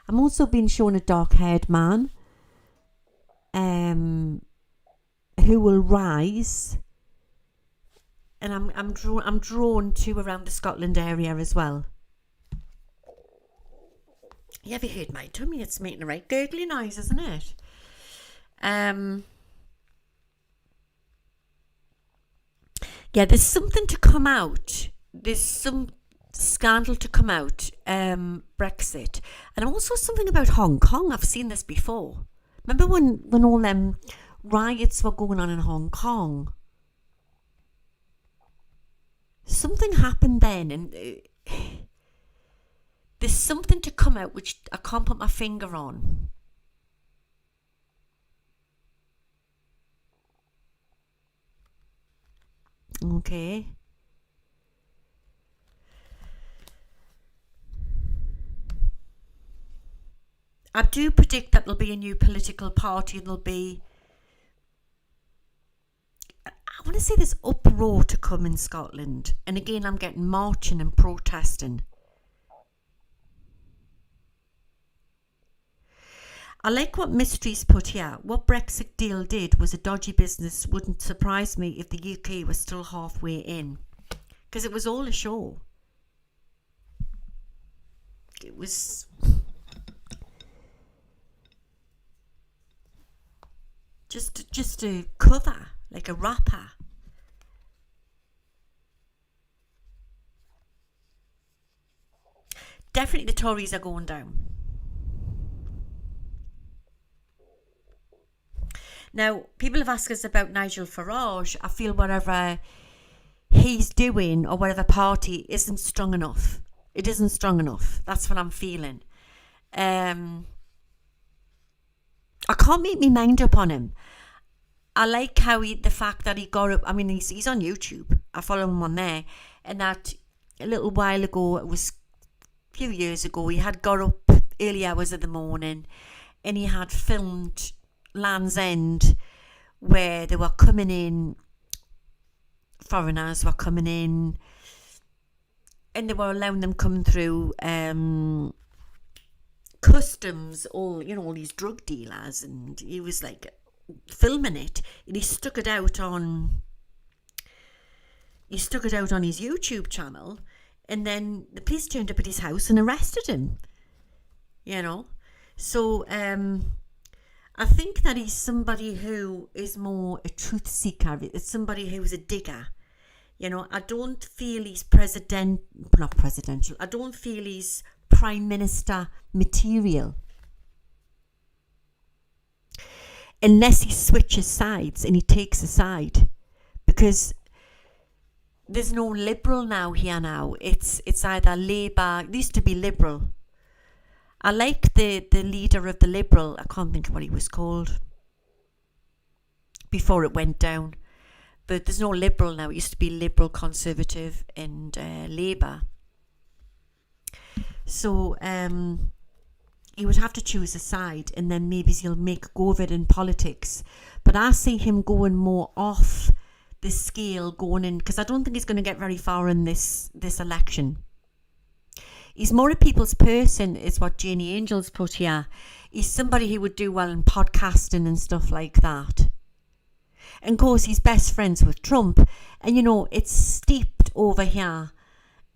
I'm also being shown a dark-haired man who will rise, and I'm drawn to around the Scotland area as well. You ever heard my tummy? It's making a right gurgly noise, isn't it? Yeah, there's something to come out. There's some scandal to come out, Brexit, and also something about Hong Kong. I've seen this before. Remember when all them riots were going on in Hong Kong? Something happened then, and there's something to come out which I can't put my finger on. Okay. I do predict that there'll be a new political party, and there'll be, I want to say there's uproar to come in Scotland. And again, I'm getting marching and protesting. I like what Mysteries put here. What Brexit deal did was a dodgy business. Wouldn't surprise me if the UK was still halfway in. Because it was all a show. It was just a cover, like a rapper. Definitely the Tories are going down. Now, people have asked us about Nigel Farage. I feel whatever he's doing or whatever party isn't strong enough. It isn't strong enough. That's what I'm feeling. I can't make my mind up on him. I like how the fact that he got up. I mean, he's on YouTube. I follow him on there. And that a little while ago, it was a few years ago, he had got up early hours of the morning and he had filmed Land's End, where they were coming in, foreigners were coming in, and they were allowing them come through customs, all these drug dealers, and he was like filming it, and he stuck it out on his YouTube channel, and then the police turned up at his house and arrested him. So I think that he's somebody who is more a truth seeker. It's somebody who's a digger. I don't feel he's not presidential. I don't feel he's prime minister material. Unless he switches sides and he takes a side. Because there's no liberal now. It's either Labour. It used to be Liberal. I like the leader of the Liberal. I can't think of what he was called before it went down. But there's no Liberal now. It used to be Liberal, Conservative and Labour. So he would have to choose a side, and then maybe he'll make a go of it in politics. But I see him going more off the scale, going in, because I don't think he's going to get very far in this election. He's more a people's person, is what Janie Angel's put here. He's somebody who would do well in podcasting and stuff like that. And of course, he's best friends with Trump. And, it's steeped over here.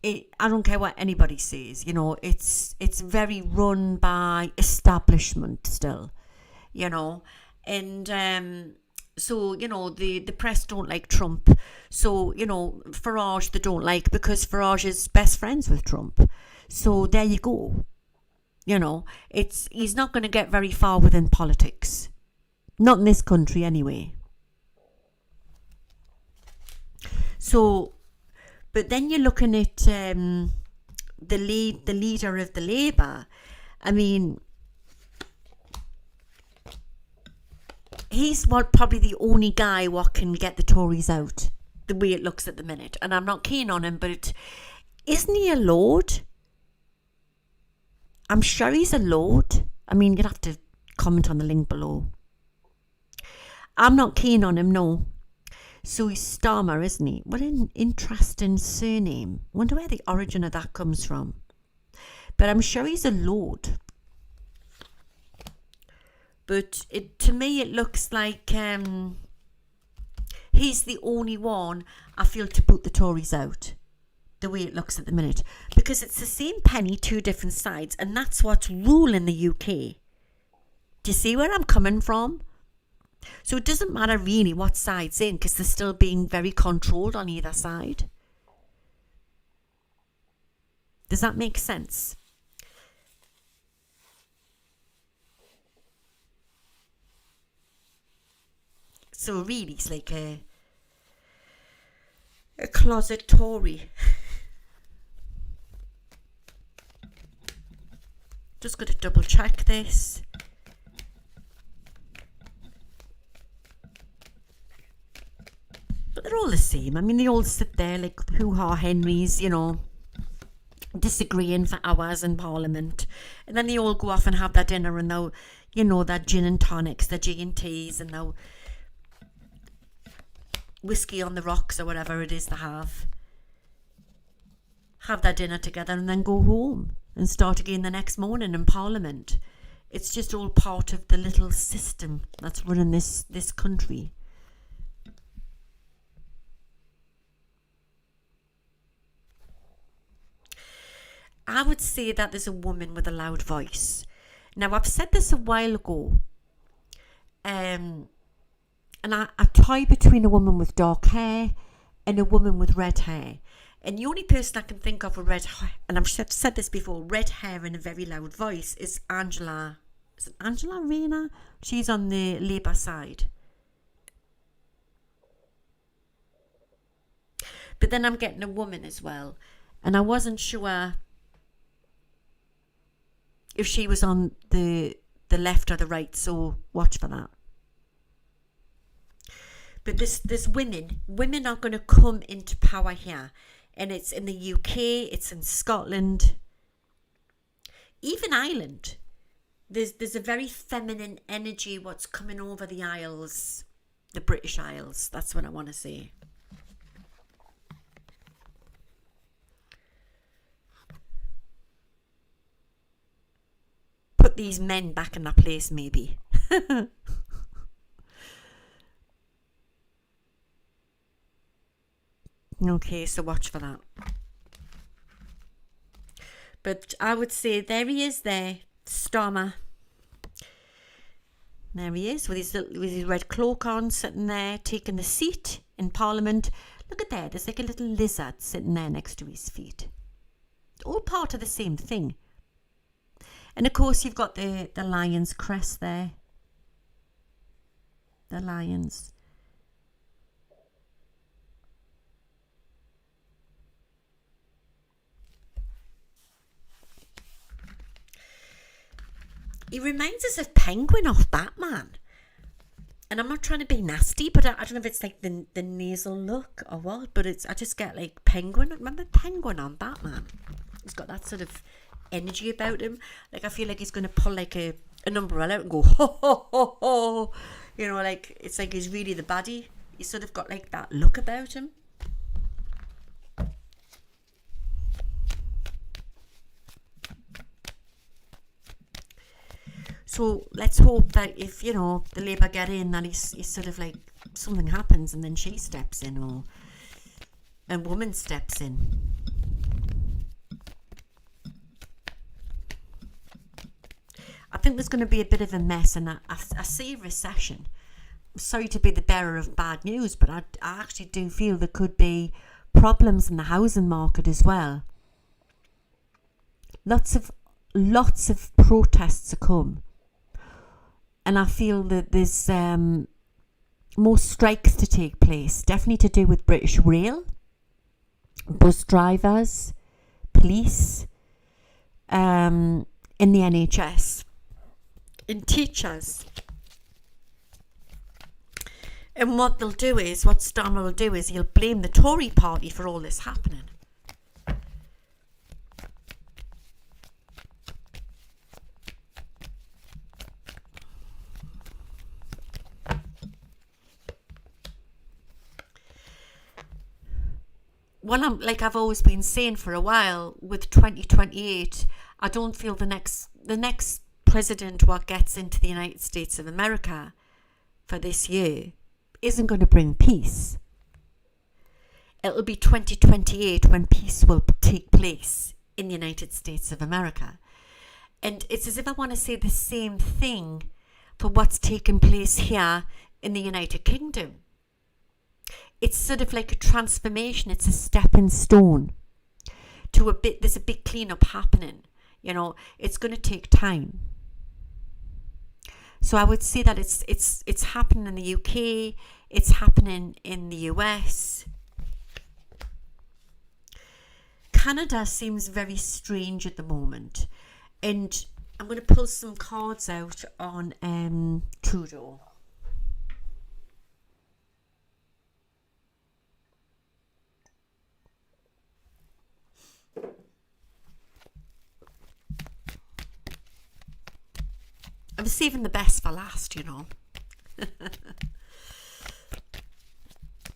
I don't care what anybody says. It's very run by establishment still. And So, the press don't like Trump. So, Farage they don't like because Farage is best friends with Trump. So there you go. He's not going to get very far within politics. Not in this country anyway. So, but then you're looking at the leader of the Labour. I mean, he's probably the only guy what can get the Tories out, the way it looks at the minute. And I'm not keen on him, but isn't he a lord? I'm sure he's a lord. I mean, you'd have to comment on the link below. I'm not keen on him, no. So he's Starmer, isn't he? What an interesting surname. Wonder where the origin of that comes from. But I'm sure he's a lord. But to me, it looks like he's the only one I feel to put the Tories out. The way it looks at the minute. Because it's the same penny, two different sides. And that's what's ruling the UK. Do you see where I'm coming from? So it doesn't matter really what side's in because they're still being very controlled on either side. Does that make sense? So really it's like a closet Tory. Just got to double check this. But they're all the same. I mean, they all sit there like hoo-ha Henrys, disagreeing for hours in Parliament. And then they all go off and have their dinner and they'll, their gin and tonics, their G&Ts and they'll whiskey on the rocks or whatever it is they have their dinner together and then go home and start again the next morning in Parliament. It's just all part of the little system that's running this country. I would say that there's a woman with a loud voice. Now, I've said this a while ago. And I tie between a woman with dark hair and a woman with red hair. And the only person I can think of with red hair, and I've said this before, red hair and a very loud voice is Angela. Is it Angela Rayner? She's on the Labour side. But then I'm getting a woman as well. And I wasn't sure if she was on the left or the right, so watch for that. But there's women are going to come into power here, and it's in the UK, it's in Scotland, even Ireland. There's a very feminine energy what's coming over the Isles, the British Isles. That's what I want to say. Put these men back in their place, maybe. Okay, so watch for that. But I would say there he is there, Starmer. There he is with his red cloak on, sitting there, taking the seat in Parliament. Look at there, there's like a little lizard sitting there next to his feet. All part of the same thing. And of course you've got the lion's crest there. The lions. He reminds us of Penguin off Batman. And I'm not trying to be nasty, but I don't know if it's like the nasal look or what, but I just get like Penguin. Remember Penguin on Batman? He's got that sort of energy about him. Like I feel like he's going to pull like an umbrella out and go, ho, ho, ho, ho. Like it's like he's really the baddie. He's sort of got like that look about him. So let's hope that if, the Labour get in, that he's sort of like something happens and then she steps in or a woman steps in. I think there's going to be a bit of a mess and I see a recession. sorry to be the bearer of bad news, but I actually do feel there could be problems in the housing market as well. Lots of protests to come, and I feel that there's more strikes to take place, definitely to do with British Rail, bus drivers, police, in the NHS, and teachers. And what Starmer will do is he'll blame the Tory party for all this happening. Well, I've always been saying for a while, with 2028, I don't feel the next president what gets into the United States of America for this year isn't going to bring peace. It'll be 2028 when peace will take place in the United States of America. And it's as if I want to say the same thing for what's taken place here in the United Kingdom. It's sort of like a transformation. It's a stepping stone to there's a big cleanup happening. It's going to take time. So I would say that it's happening in the UK, it's happening in the US. Canada seems very strange at the moment. And I'm going to pull some cards out on Trudeau. I'm saving the best for last, And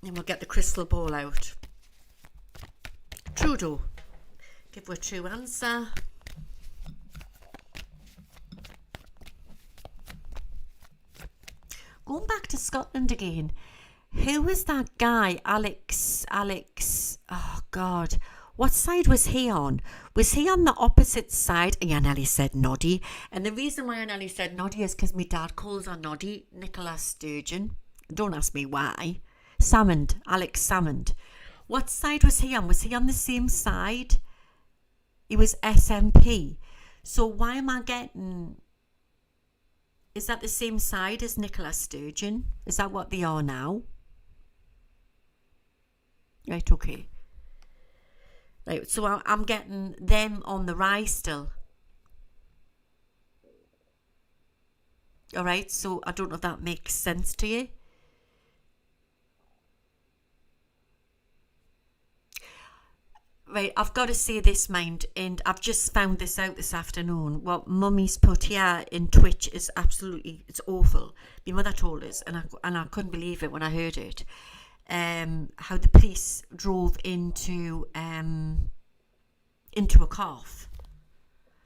we'll get the crystal ball out. Trudeau, give a true answer. Going back to Scotland again. Who was that guy? Alex, oh God. What side was he on? Was he on the opposite side? Yeah, Nelly said Noddy. And the reason why Nelly said Noddy is because my dad calls her Noddy, Nicola Sturgeon. Don't ask me why. Alex Salmond. What side was he on? Was he on the same side? He was SNP. So why am I getting... Is that the same side as Nicola Sturgeon? Is that what they are now? Right, okay. Right, so I'm getting them on the rise still. All right, so I don't know if that makes sense to you. Right, I've got to say this, mind, and I've just found this out this afternoon. What Mummy's put here in Twitch is it's awful. My mother told us, and I couldn't believe it when I heard it. How the police drove into a calf,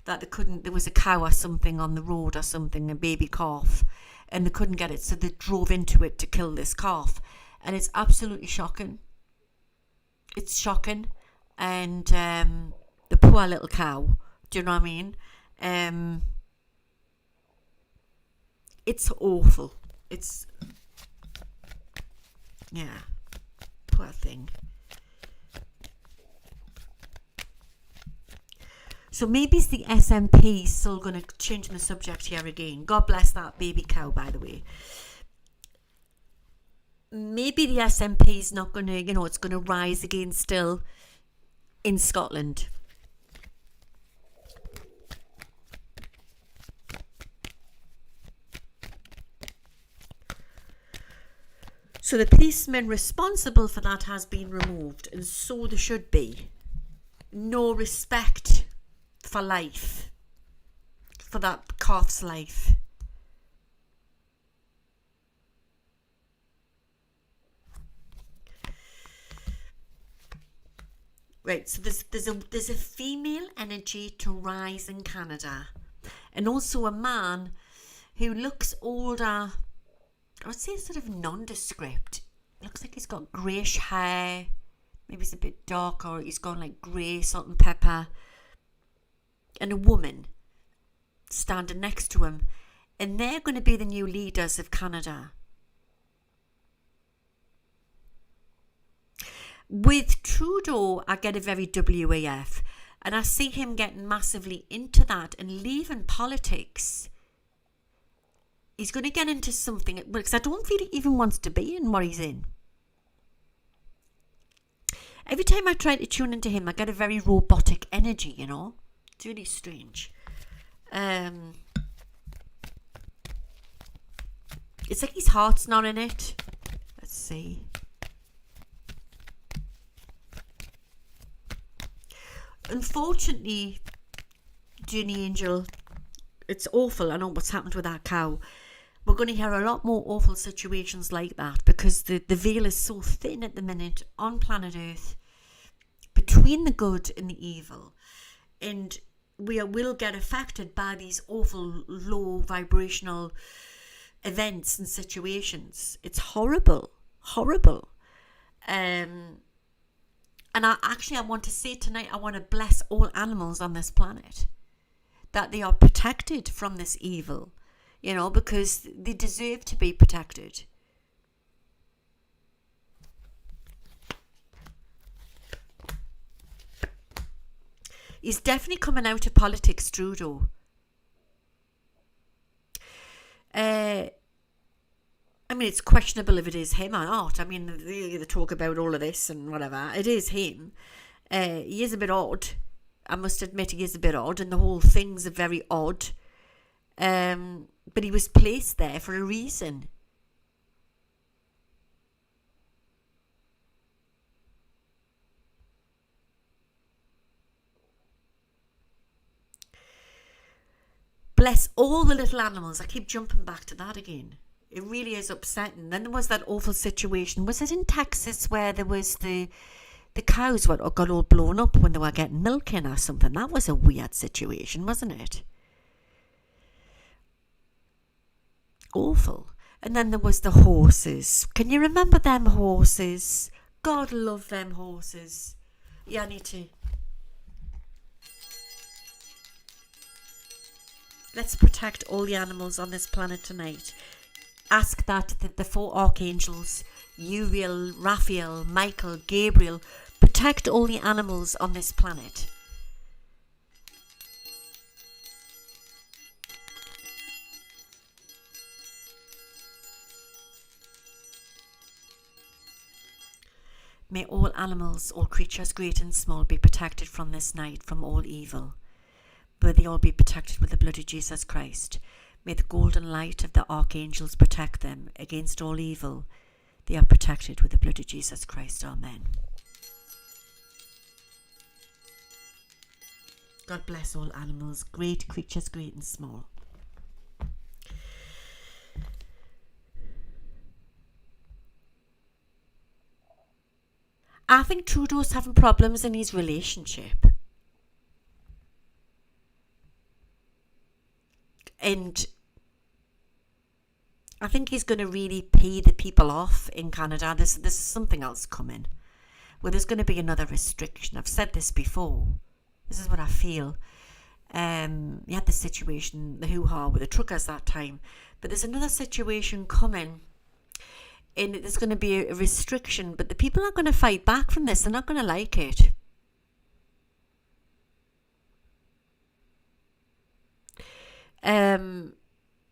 that there was a cow or something on the road or something, a baby calf, and they couldn't get it, so they drove into it to kill this calf. And it's absolutely shocking. It's shocking. And the poor little cow, do you know what I mean? It's awful. Yeah, poor thing. So maybe it's the SNP still going to change the subject here again. God bless that baby cow, by the way. Maybe the SNP is not going to, it's going to rise again still in Scotland. So the policeman responsible for that has been removed, and so there should be. No respect for life, for that calf's life. Right, so there's a female energy to rise in Canada, and also a man who looks older. I would say sort of nondescript. Looks like he's got greyish hair. Maybe he's a bit dark, or he's gone like grey, salt and pepper. And a woman standing next to him. And they're going to be the new leaders of Canada. With Trudeau, I get a very WAF, and I see him getting massively into that and leaving politics. He's going to get into something, because I don't feel he even wants to be in what he's in. Every time I try to tune into him, I get a very robotic energy, you know. It's really strange. It's like his heart's not in it. Let's see. Unfortunately, Journey Angel, it's awful. I know what's happened with that cow. We're going to hear a lot more awful situations like that, because the veil is so thin at the minute on planet Earth between the good and the evil. And we will get affected by these awful low vibrational events and situations. It's horrible. And I want to say tonight, I want to bless all animals on this planet, that they are protected from this evil, you know, because they deserve to be protected. He's definitely coming out of politics, Trudeau. I mean, it's questionable if it is him or not. I mean, they talk about all of this and whatever. It is him. He is a bit odd. I must admit, he is a bit odd, and the whole thing's very odd. But he was placed there for a reason. Bless all the little animals. I keep jumping back to that again. It really is upsetting. Then there was that awful situation. Was it in Texas where there was the cows got all blown up when they were getting milk in or something? That was a weird situation, wasn't it? Awful. And then there was the horses. Can you remember them horses? God love them horses. Yeah, I need to. Let's protect all the animals on this planet tonight. Ask that the four archangels, Uriel, Raphael, Michael, Gabriel, protect all the animals on this planet. May all animals, all creatures great and small, be protected from this night, from all evil. May they all be protected with the blood of Jesus Christ. May the golden light of the archangels protect them against all evil. They are protected with the blood of Jesus Christ. Amen. God bless all animals, great creatures, great and small. I think Trudeau's having problems in his relationship. And I think he's going to really pay the people off in Canada. There's something else coming, where there's going to be another restriction. I've said this before. This is what I feel. You had the situation, the hoo-ha with the truckers that time. But there's another situation coming, and there's going to be a restriction. But the people are going to fight back from this. They're not going to like it.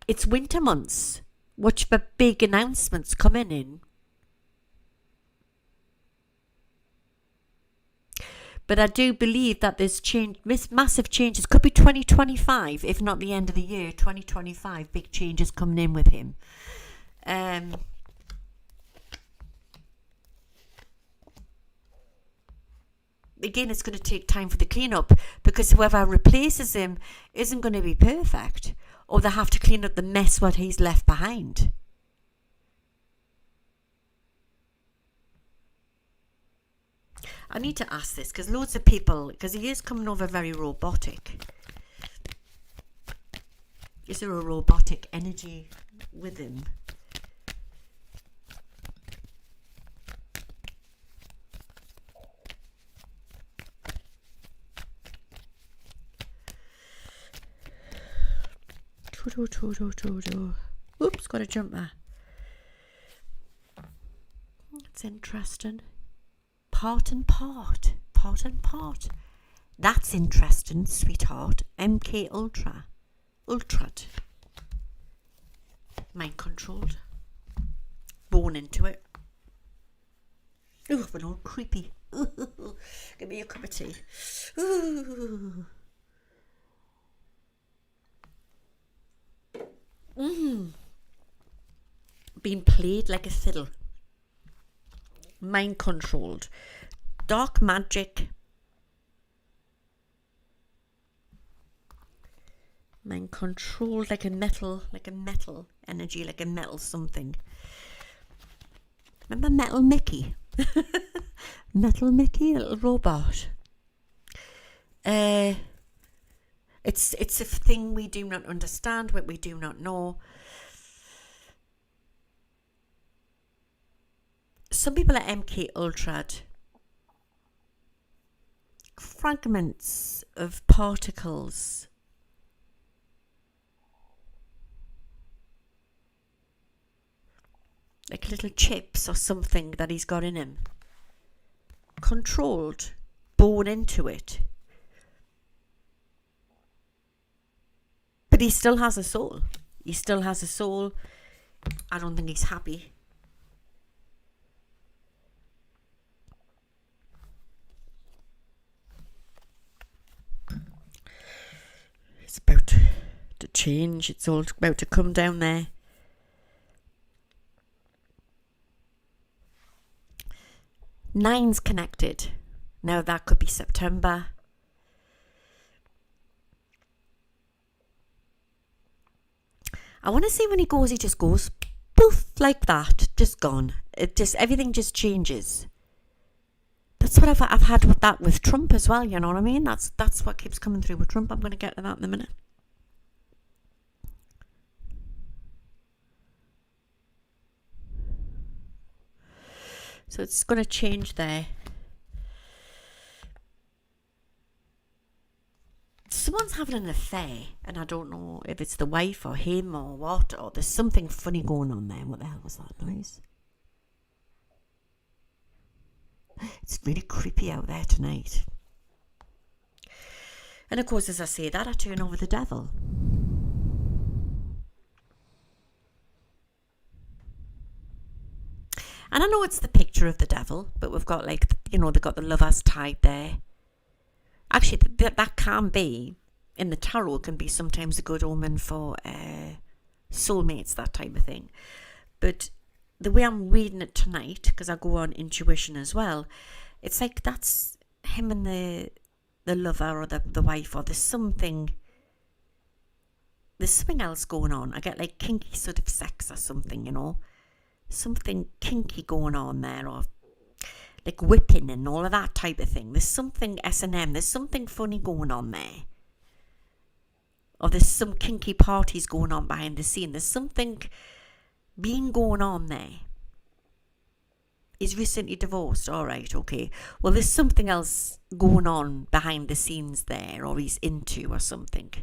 It's winter months. Watch for big announcements coming in. But I do believe that there's change, massive changes. Could be 2025, if not the end of the year. 2025, big changes coming in with him. Again, it's going to take time for the clean-up, because whoever replaces him isn't going to be perfect, or they have to clean up the mess what he's left behind. I need to ask this, because loads of people, because he is coming over very robotic. Is there a robotic energy with him? Oops, got a jump there. That's interesting. Part and part. Part and part. That's interesting, sweetheart. MK Ultra. Ultrad. Mind controlled. Born into it. Ooh, but all creepy. Ooh, give me a cup of tea. Ooh. Being played like a fiddle. Mind controlled. Dark magic. Mind controlled like a metal energy, like a metal something. Remember Metal Mickey? Metal Mickey, a little robot. It's a thing we do not understand, what we do not know. Some people are MK Ultrad. Fragments of particles. Like little chips or something that he's got in him. Controlled. Born into it. But he still has a soul. He still has a soul. I don't think he's happy. It's about to change. It's all about to come down there. Nine's connected. Now that could be September. I want to see when he just goes poof like that, just gone. Everything just changes. That's what I've had with that with Trump as well. You know what I mean? That's what keeps coming through with Trump. I'm going to get to that in a minute. So it's going to change there. Someone's having an affair, and I don't know if it's the wife or him or what, or there's something funny going on there. What the hell was that noise? It's really creepy out there tonight. And of course, as I say that, I turn over the devil. And I know it's the picture of the devil, but we've got like, they've got the lovers tied there. Actually, that can be, in the tarot, can be sometimes a good omen for soulmates, that type of thing. But the way I'm reading it tonight, because I go on intuition as well, it's like that's him and the lover or the wife, or there's something else going on. I get like kinky sort of sex or something, something kinky going on there, or like whipping and all of that type of thing. There's something S&M, there's something funny going on there. Or there's some kinky parties going on behind the scene. There's something being going on there. He's recently divorced, alright, okay. Well, there's something else going on behind the scenes there, or he's into or something.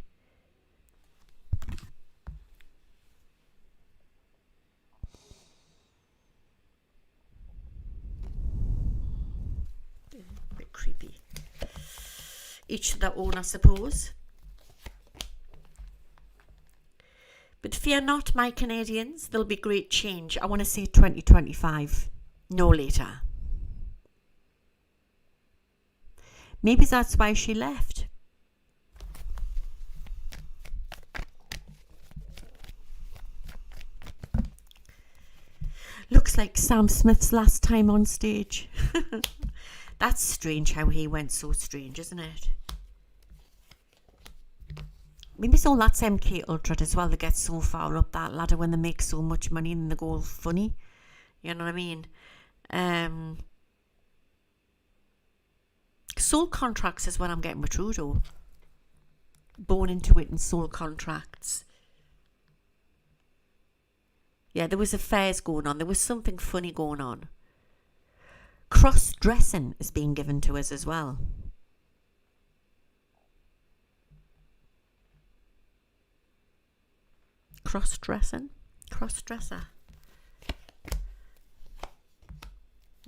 Creepy. Each to their own, I suppose. But fear not, my Canadians, there'll be great change. I want to say 2025, no later. Maybe that's why she left. Looks like Sam Smith's last time on stage. That's strange how he went so strange, isn't it? Maybe it's all that's MK Ultra as well. They get so far up that ladder when they make so much money and they go funny. You know what I mean? Soul contracts is what I'm getting with Trudeau. Born into it in soul contracts. Yeah, there was affairs going on. There was something funny going on. Cross-dressing is being given to us as well. Cross-dressing? Cross-dresser.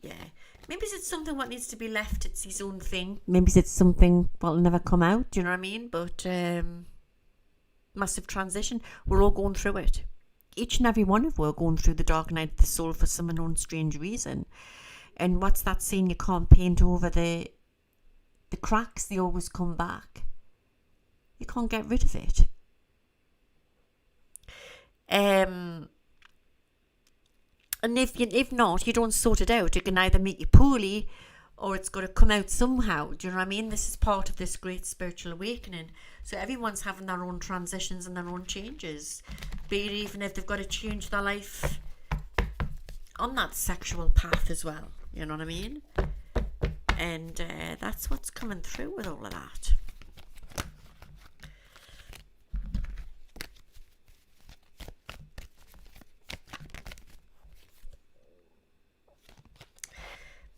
Yeah. Maybe it's something what needs to be left. It's his own thing. Maybe it's something what'll never come out. Do you know what I mean? But massive transition. We're all going through it. Each and every one of us are going through the dark night of the soul for some unknown strange reason. And what's that saying? You can't paint over the cracks. They always come back. You can't get rid of it. And if not, you don't sort it out. It can either make you poorly or it's got to come out somehow. Do you know what I mean? This is part of this great spiritual awakening. So everyone's having their own transitions and their own changes. Be it even if they've got to change their life on that sexual path as well. You know what I mean? And that's what's coming through with all of that.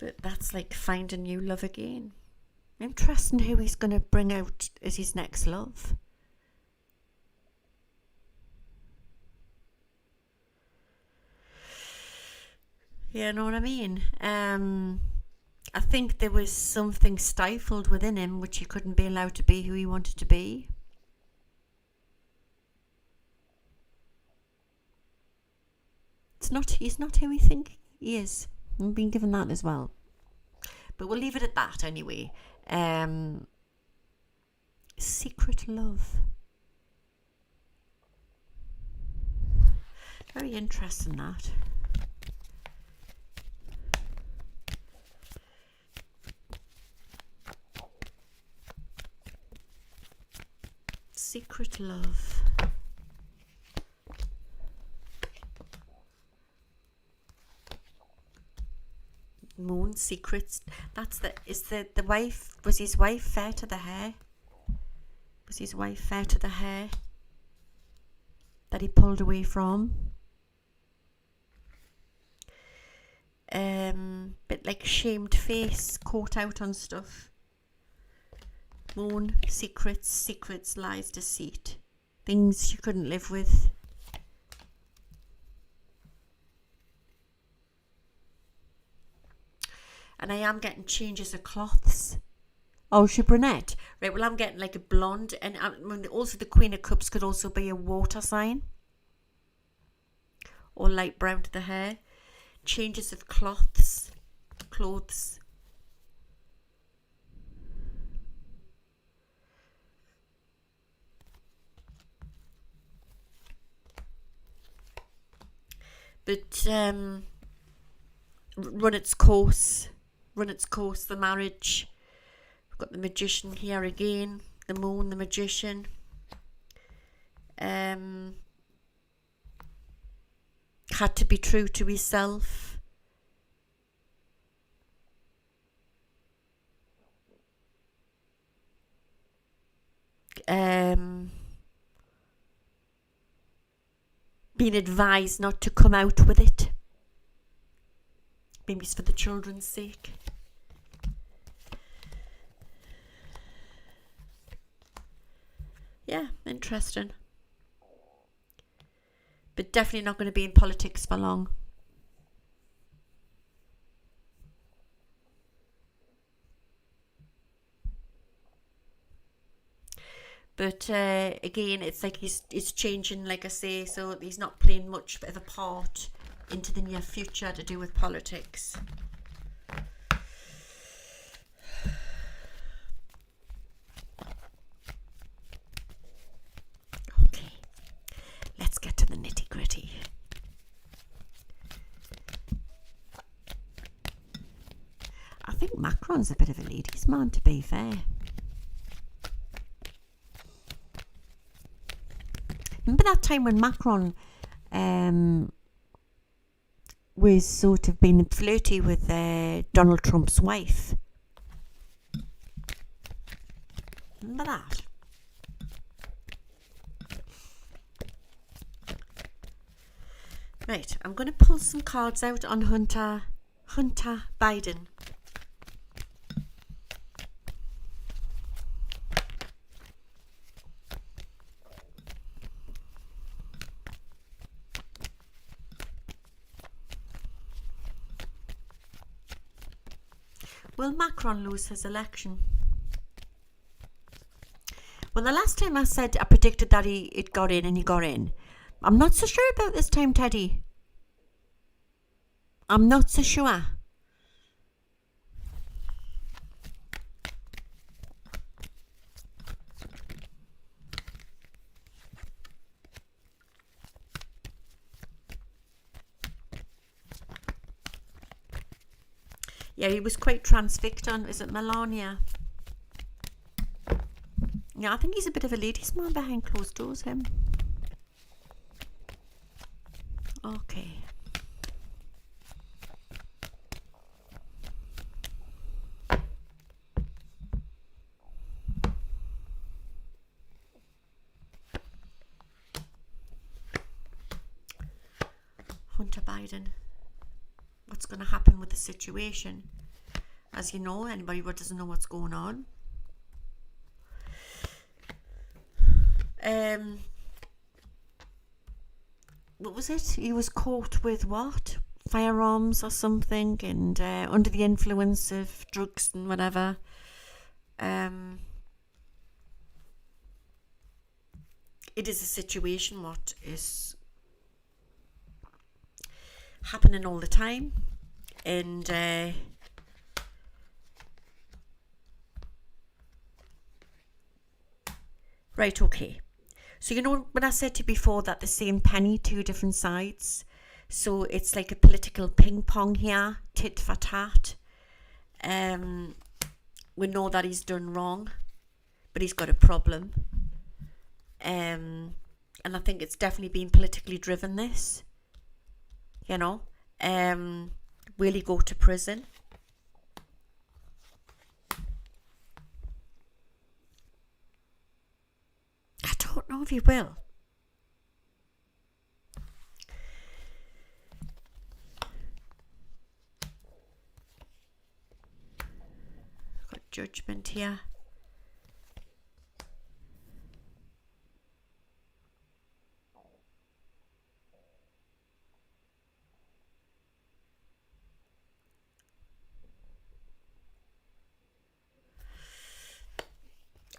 But that's like finding new love again. Interesting who he's going to bring out as his next love. You know what I mean? I think there was something stifled within him which he couldn't be allowed to be who he wanted to be. He's not who we think he is. I've been given that as well. But we'll leave it at that anyway. Secret love. Very interesting, that. Secret love. Moon secrets. That's the wife. Was his wife fair to the hair? Was his wife fair to the hair that he pulled away from? Bit like shamed face, caught out on stuff. Moon, secrets, lies, deceit. Things you couldn't live with. And I am getting changes of cloths. Oh, she brunette. Right, well, I'm getting like a blonde. And also the Queen of Cups could also be a water sign. Or light brown to the hair. Changes of clothes. But run its course, the marriage. We've got the Magician here again, the Moon, the Magician. Had to be true to himself. Being advised not to come out with it. Maybe it's for the children's sake. Yeah, interesting. But definitely not going to be in politics for long. But again, it's like he's changing, like I say, so he's not playing much of a part into the near future to do with politics. Okay, let's get to the nitty-gritty. I think Macron's a bit of a ladies' man, to be fair. Remember that time when Macron was sort of being flirty with Donald Trump's wife? Remember that? Right, I'm going to pull some cards out on Hunter Biden. Will Macron lose his election? Well, the last time I predicted that it got in, and he got in. I'm not so sure about this time, Teddy. I'm not so sure. Yeah, he was quite transfixed on, is it Melania? Yeah, I think he's a bit of a ladies' man behind closed doors, him. Okay. Hunter Biden. What's going to happen with the situation? As you know, anybody who doesn't know what's going on. What was it? He was caught with what? Firearms or something, and under the influence of drugs and whatever. It is a situation what is happening all the time, and right, okay. So you know when I said to you before that the same penny, two different sides, so it's like a political ping pong here, tit for tat. We know that he's done wrong, but he's got a problem, and I think it's definitely been politically driven, this. You know, will he go to prison? I don't know if he will. Got judgment here.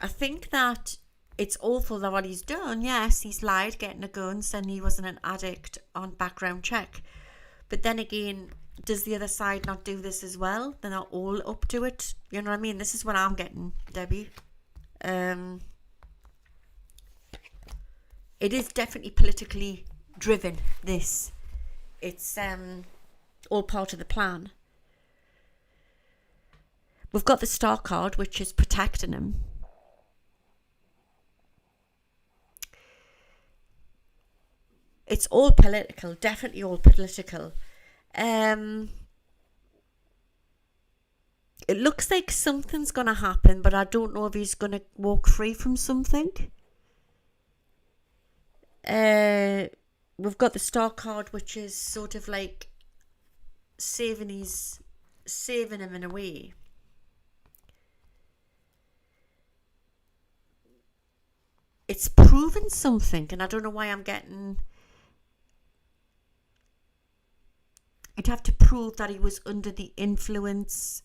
I think that it's awful that what he's done. Yes, he's lied, getting a gun, saying he wasn't an addict on background check. But then again, does the other side not do this as well? They're not all up to it. You know what I mean? This is what I'm getting, Debbie. It is definitely politically driven, this. It's all part of the plan. We've got the star card, which is protecting him. It's all political, definitely all political. It looks like something's going to happen, but I don't know if he's going to walk free from something. We've got the star card, which is sort of like saving him in a way. It's proven something, and I don't know why I'm getting... I'd have to prove that he was under the influence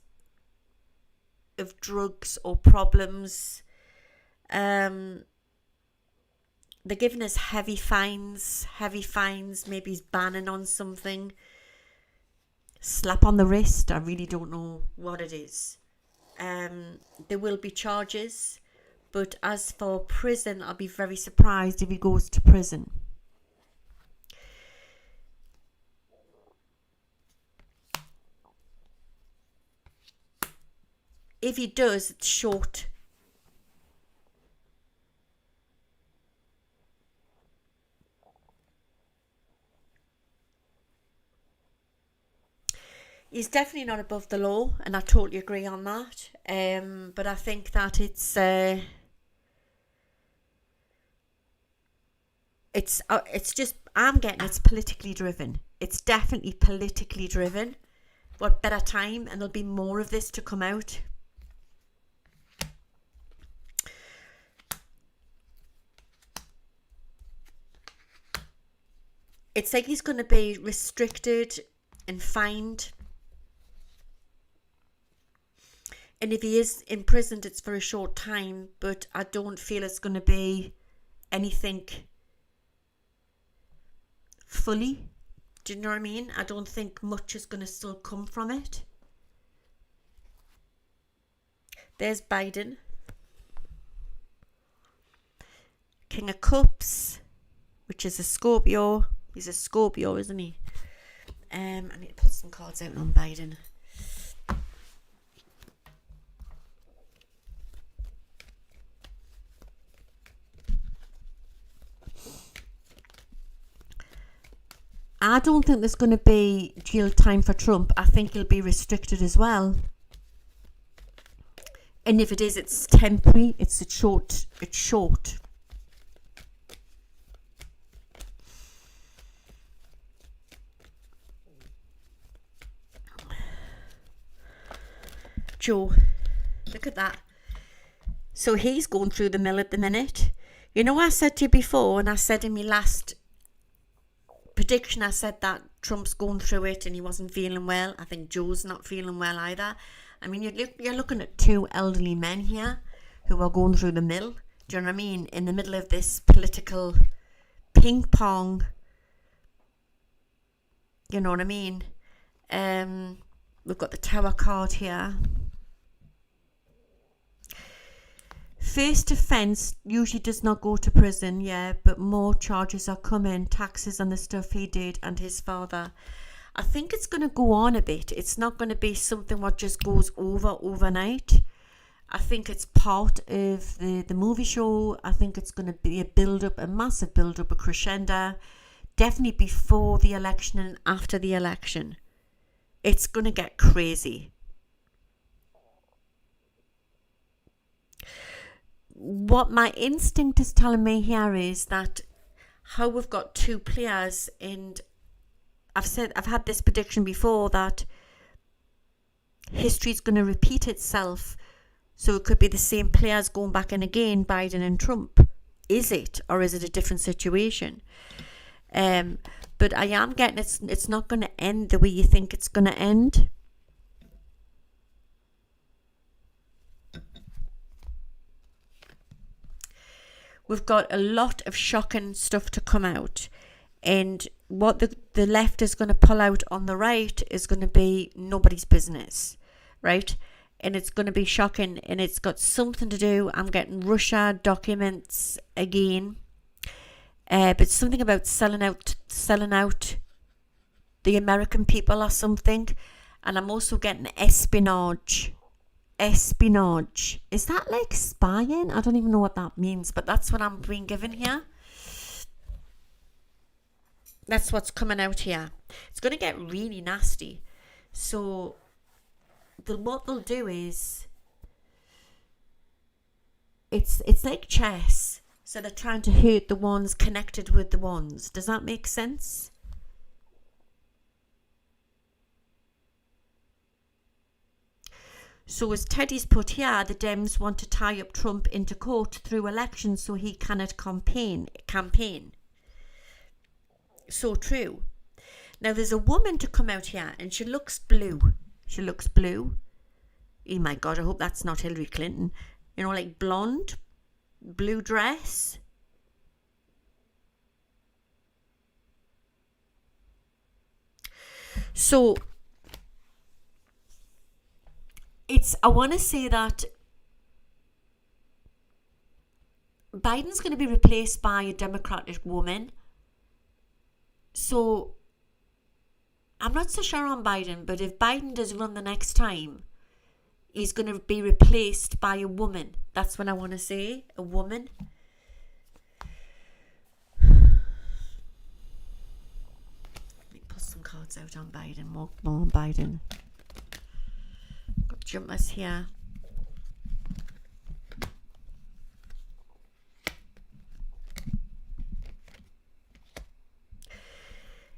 of drugs or problems. They're giving us heavy fines, maybe he's banning on something. Slap on the wrist, I really don't know what it is. There will be charges, but as for prison, I'll be very surprised if he goes to prison. If he does, it's short. He's definitely not above the law, and I totally agree on that. But I think that it's just, I'm getting it's politically driven. It's definitely politically driven. What better time, and there'll be more of this to come out. It's like he's going to be restricted and fined. And if he is imprisoned, it's for a short time, but I don't feel it's going to be anything fully. Do you know what I mean? I don't think much is going to still come from it. There's Biden. King of Cups, which is a Scorpio. He's a Scorpio, isn't he? I need to pull some cards out on Biden. I don't think there's going to be jail time for Trump. I think he'll be restricted as well. And if it is, it's temporary. It's short. Joe, look at that. So he's going through the mill at the minute. You know, I said to you before, and I said in my last prediction, I said that Trump's going through it and he wasn't feeling well. I think Joe's not feeling well either. I mean, you're looking at two elderly men here who are going through the mill. Do you know what I mean? In the middle of this political ping pong. You know what I mean? We've got the Tower card here. First offence usually does not go to prison, yeah, but more charges are coming, taxes on the stuff he did and his father. I think it's going to go on a bit. It's not going to be something what just goes over overnight. I think it's part of the movie show. I think it's going to be a build-up, a massive build-up, a crescendo, definitely before the election and after the election. It's going to get crazy. What my instinct is telling me here is that how we've got two players, and I've had this prediction before that history's going to repeat itself. So it could be the same players going back in again, Biden and Trump. Is it, or is it a different situation? But I am getting it's not going to end the way you think it's going to end. We've got a lot of shocking stuff to come out. And what the left is going to pull out on the right is going to be nobody's business, right? And it's going to be shocking. And it's got something to do. I'm getting Russia documents again. But something about selling out the American people or something. And I'm also getting espionage. Espionage. Is that like spying? I don't even know what that means, but that's what I'm being given here. That's what's coming out here. It's going to get really nasty. So what they'll do is it's like chess. So they're trying to hurt the ones connected with the ones. Does that make sense? So as Teddy's put here, the Dems want to tie up Trump into court through elections so he cannot campaign. So true. Now there's a woman to come out here and she looks blue. Oh my God, I hope that's not Hillary Clinton. You know, like blonde, blue dress. So I want to say that Biden's going to be replaced by a Democratic woman. So I'm not so sure on Biden, but if Biden does run the next time, he's going to be replaced by a woman. That's what I want to say, a woman. Let me pull some cards out on Biden, more on Biden. Got jumpers here.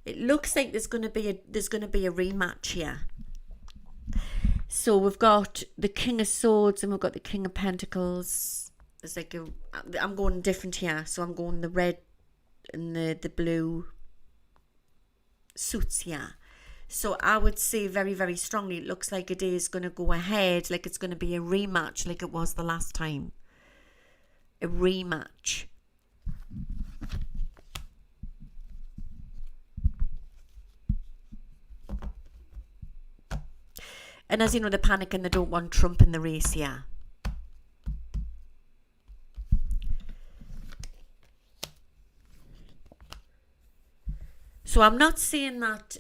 It looks like there's going to be a rematch here. So we've got the King of Swords and we've got the King of Pentacles. There's like I'm going different here. So I'm going the red and the blue suits here. So I would say very, very strongly, it looks like a day is going to go ahead, like it's going to be a rematch like it was the last time. A rematch. And as you know, they're panicking, they don't want Trump in the race here. So I'm not saying that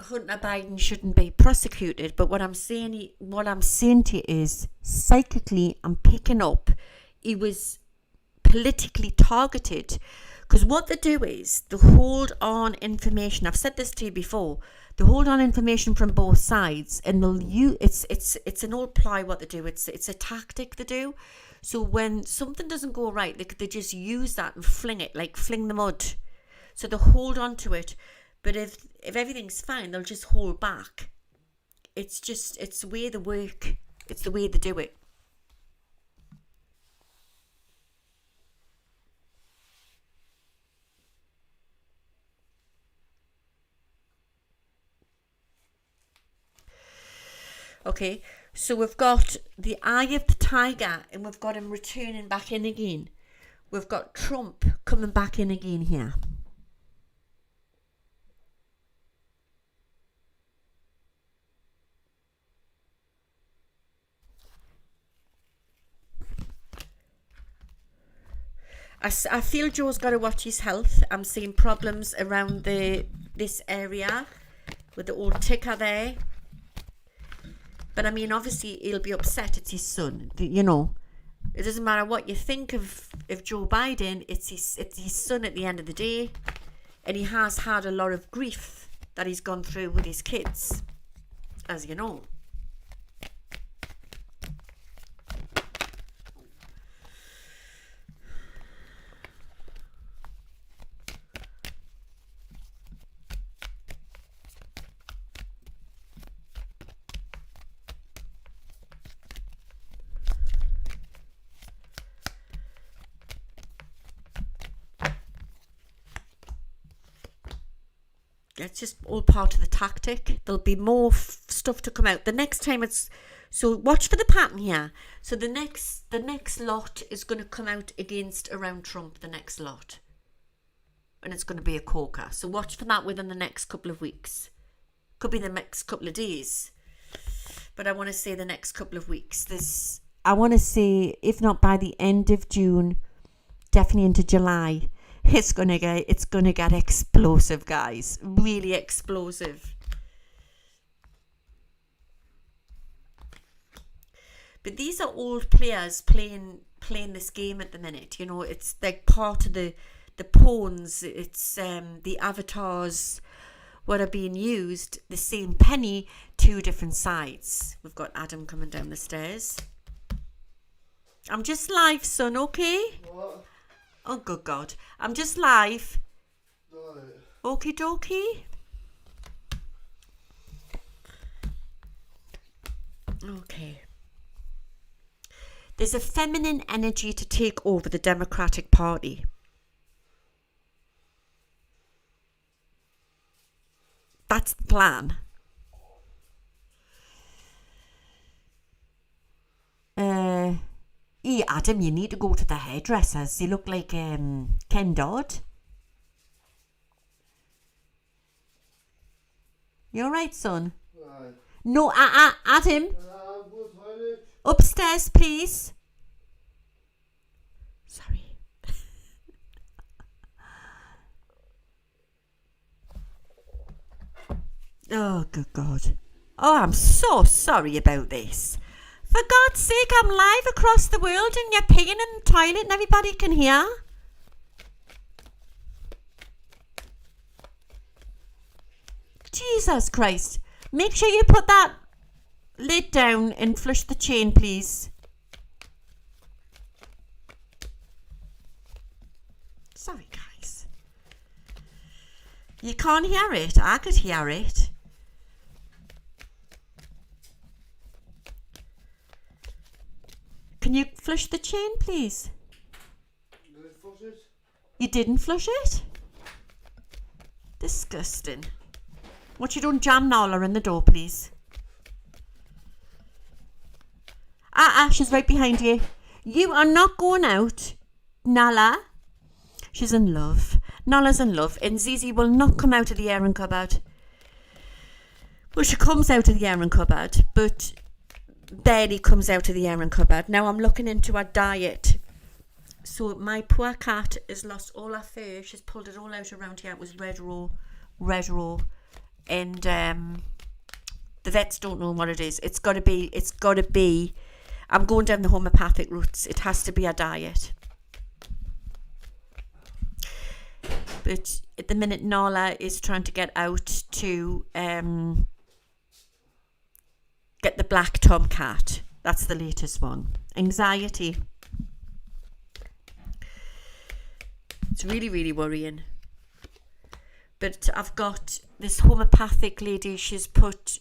Hunter Biden shouldn't be prosecuted, but what I'm saying to you is, psychically, I'm picking up he was politically targeted, because what they do is they hold on information. I've said this to you before. They hold on information from both sides, and they'll use it's an old ploy. What they do, it's a tactic they do. So when something doesn't go right, they just use that and fling it, like fling the mud. So they hold on to it. But if everything's fine, they'll just hold back. It's the way they work. It's the way they do it. Okay, so we've got the eye of the tiger, and we've got him returning back in again. We've got Trump coming back in again here. I feel Joe's got to watch his health. I'm seeing problems around this area with the old ticker there. But I mean, obviously, he'll be upset. It's his son. You know, it doesn't matter what you think of Joe Biden. It's his son at the end of the day. And he has had a lot of grief that he's gone through with his kids, as you know. It's just all part of the tactic. There'll be more stuff to come out. The next time so watch for the pattern here. So the next lot is going to come out around Trump, the next lot. And it's going to be a corker. So watch for that within the next couple of weeks. Could be the next couple of days. But I want to say the next couple of weeks. I want to say, if not by the end of June, definitely into July, it's gonna get explosive, guys. Really explosive. But these are old players playing this game at the minute. You know, it's like part of the pawns. It's the avatars what are being used. The same penny, two different sides. We've got Adam coming down the stairs. I'm just live, son. Okay. What? Oh, good God. I'm just live. Right. Okie dokie. Okay. There's a feminine energy to take over the Democratic Party. That's the plan. Hey, Adam, you need to go to the hairdressers. You look like Ken Dodd. You alright, son? Right. No, Adam. Go toilet. Upstairs, please. Sorry. Oh, good God. Oh, I'm so sorry about this. For God's sake, I'm live across the world and you're peeing in the toilet and everybody can hear. Jesus Christ. Make sure you put that lid down and flush the chain, please. Sorry, guys. You can't hear it. I could hear it. Can you flush the chain, please? Did I flush it? You didn't flush it? Disgusting. What you don't jam Nala in the door, please. She's right behind you. You are not going out, Nala. She's in love. Nala's in love. And Zizi will not come out of the airing cupboard. Well, she comes out of the airing cupboard, but barely comes out of the airing cupboard. Now I'm looking into her diet. So my poor cat has lost all her fur. She's pulled it all out around here. It was red raw. And the vets don't know what it is. It's got to be. I'm going down the homeopathic routes. It has to be a diet. But at the minute, Nala is trying to get out to get the black tomcat. That's the latest one. Anxiety. It's really, really worrying. But I've got this homeopathic lady. She's put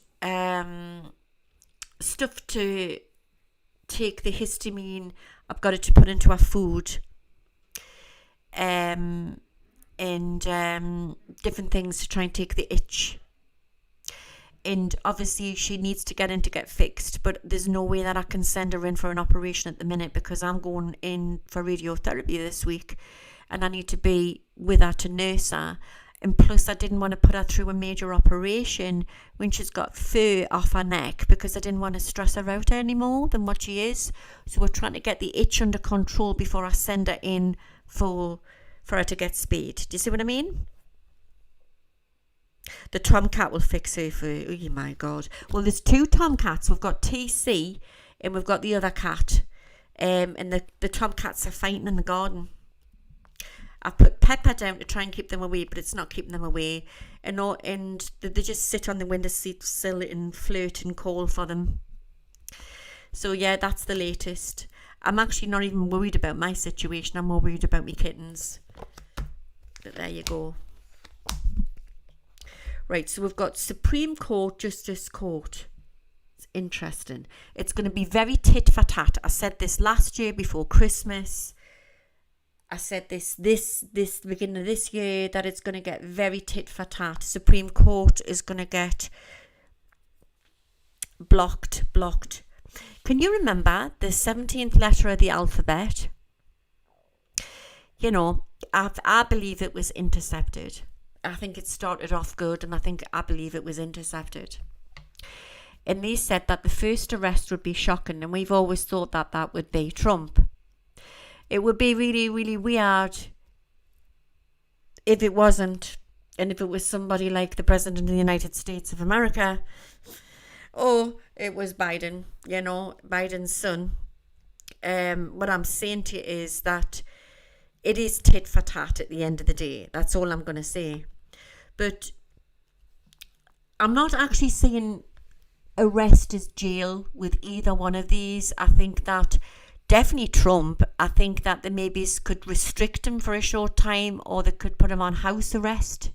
stuff to take the histamine. I've got it to put into her food. And different things to try and take the itch. And obviously she needs to get in to get fixed, but there's no way that I can send her in for an operation at the minute because I'm going in for radiotherapy this week and I need to be with her to nurse her. And plus I didn't want to put her through a major operation when she's got fur off her neck because I didn't want to stress her out any more than what she is. So we're trying to get the itch under control before I send her in for her to get spayed. Do you see what I mean? The tomcat will fix her for, oh my God. Well, there's two tomcats. We've got TC and we've got the other cat. And the tomcats are fighting in the garden. I've put Pepper down to try and keep them away, but it's not keeping them away. And they just sit on the windowsill and flirt and call for them. So yeah, that's the latest. I'm actually not even worried about my situation. I'm more worried about my kittens. But there you go. Right, so we've got Supreme Court, Justice Court. It's interesting. It's going to be very tit for tat. I said this last year before Christmas. I said this beginning of this year that it's going to get very tit for tat. Supreme Court is going to get blocked. Can you remember the 17th letter of the alphabet? You know, I believe it was intercepted. I think it started off good and I believe it was intercepted. And they said that the first arrest would be shocking, and we've always thought that that would be Trump. It would be really, really weird if it wasn't, and if it was somebody like the President of the United States of America, or it was Biden, you know, Biden's son. What I'm saying to you is that it is tit for tat at the end of the day. That's all I'm going to say. But I'm not actually saying arrest is jail with either one of these. I think that definitely Trump. I think that they maybe could restrict him for a short time, or they could put him on house arrest.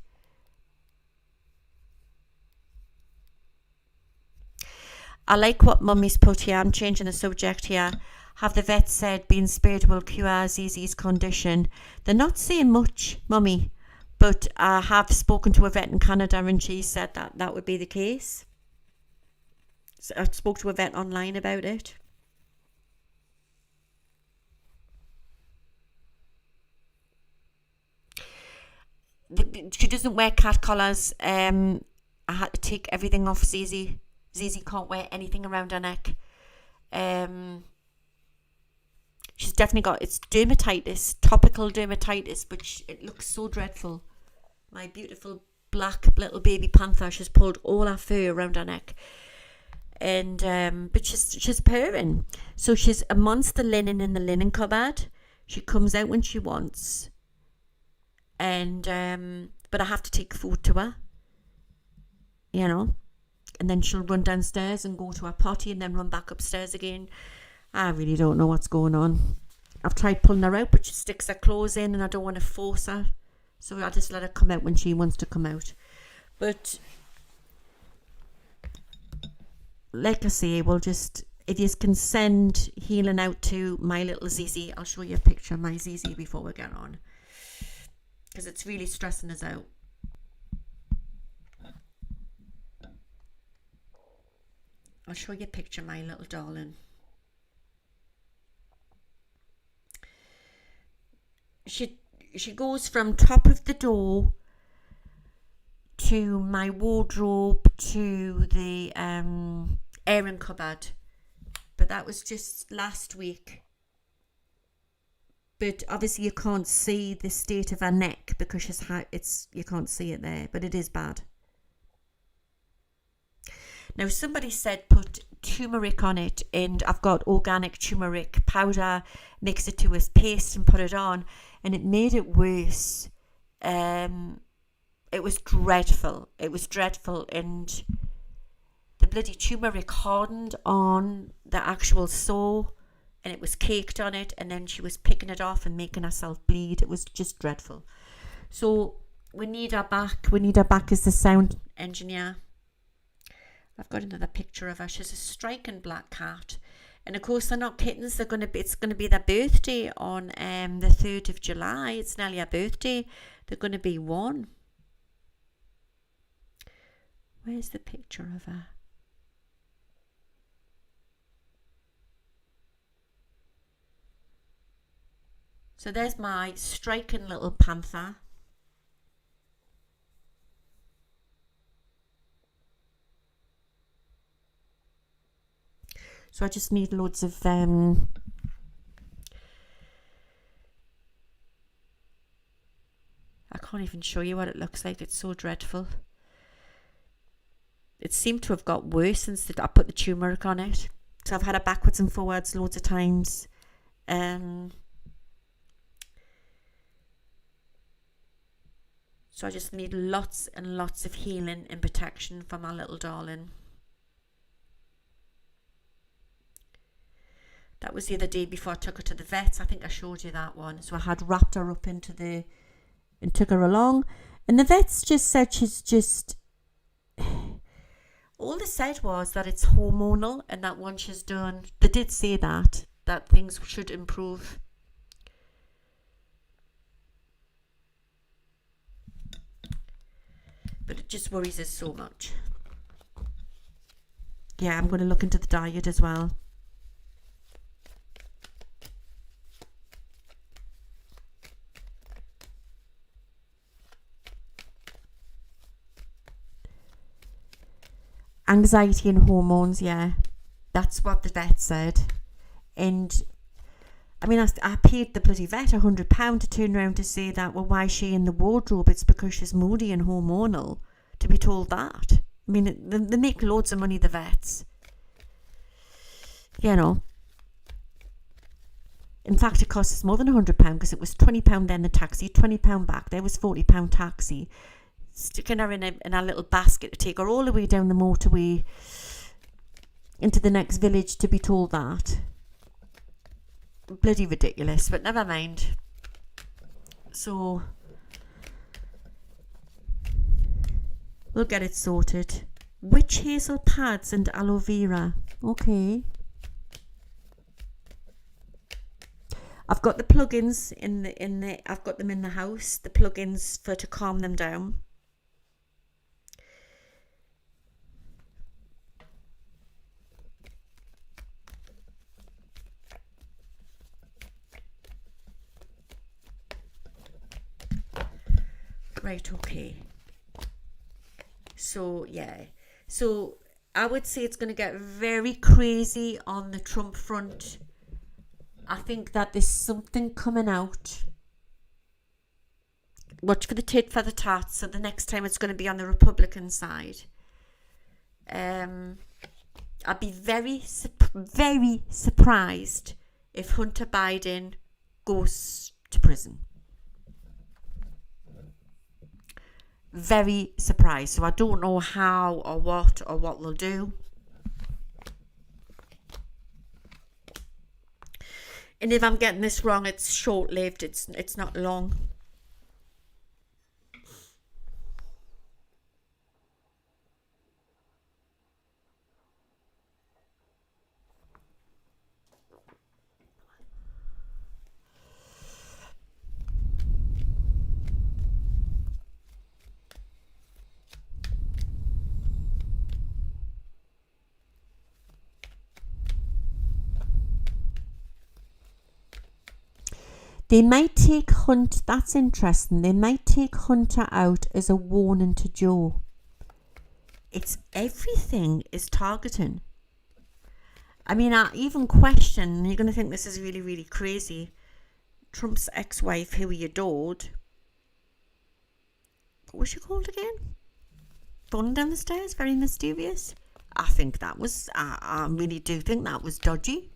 I like what Mummy's put here. I'm changing the subject here. Have the vet said being spared will cure Zizi's condition? They're not saying much, Mummy, but I have spoken to a vet in Canada and she said that that would be the case. So I spoke to a vet online about it. She doesn't wear cat collars. I had to take everything off Zizi. Zizi can't wear anything around her neck. She's definitely got, it's dermatitis, topical dermatitis, but it looks so dreadful. My beautiful black little baby panther, she's pulled all her fur around her neck. And but she's purring. So she's amongst the linen in the linen cupboard. She comes out when she wants. And but I have to take food to her. You know. And then she'll run downstairs and go to her potty and then run back upstairs again. I really don't know what's going on. I've tried pulling her out, but she sticks her clothes in and I don't want to force her. So I just let her come out when she wants to come out. But like I say, we'll just, if you can send healing out to my little Zizi, I'll show you a picture of my Zizi before we get on. Because it's really stressing us out. I'll show you a picture of my little darling. She goes from top of the door to my wardrobe to the airing cupboard, but that was just last week. But obviously you can't see the state of her neck because you can't see it there, but it is bad. Now somebody said put turmeric on it, and I've got organic turmeric powder, mix it to a paste and put it on, and it made it worse. It was dreadful. And the bloody turmeric hardened on the actual sore, and it was caked on it, and then she was picking it off and making herself bleed. It was just dreadful. So we need her back. We need her back as the sound engineer. I've got another picture of her. She's a striking black cat. And of course they're not kittens. It's going to be their birthday on the 3rd of July. It's nearly her birthday. They're going to be 1. Where's the picture of her? So there's my striking little panther. So I just need loads of I can't even show you what it looks like. It's so dreadful. It seemed to have got worse since I put the turmeric on it. So I've had it backwards and forwards loads of times. So I just need lots and lots of healing and protection for my little darling. That was the other day before I took her to the vet. I think I showed you that one. So I had wrapped her up and took her along. And the vets just said she's just... All they said was that it's hormonal, and that once she's done... They did say that things should improve. But it just worries us so much. Yeah, I'm going to look into the diet as well. Anxiety and hormones, yeah. That's what the vet said. And I mean, I paid the bloody vet £100 to turn around to say that, well, why is she in the wardrobe? It's because she's moody and hormonal. To be told that. I mean, they make loads of money, the vets. You know. In fact, it cost us more than £100 because it was £20 then the taxi, £20 back. There was £40 taxi. Sticking her in a little basket to take her all the way down the motorway into the next village to be told that. Bloody ridiculous, but never mind. So we'll get it sorted. Witch hazel pads and aloe vera. Okay. I've got the plugins I've got them in the house, the plugins to calm them down. Right, okay. So, yeah. So, I would say it's going to get very crazy on the Trump front. I think that there's something coming out. Watch for the tit for the tat. So, the next time it's going to be on the Republican side. I'd be very, very surprised if Hunter Biden goes to prison. Very surprised. So I don't know how or what they'll do. And if I'm getting this wrong, it's short-lived. It's not long. They might take Hunt, that's interesting, they might take Hunter out as a warning to Joe. It's everything is targeting. I mean, I even question, you're going to think this is really, really crazy, Trump's ex-wife who he adored. What was she called again? Falling down the stairs, very mysterious. I think that was, I really do think that was dodgy.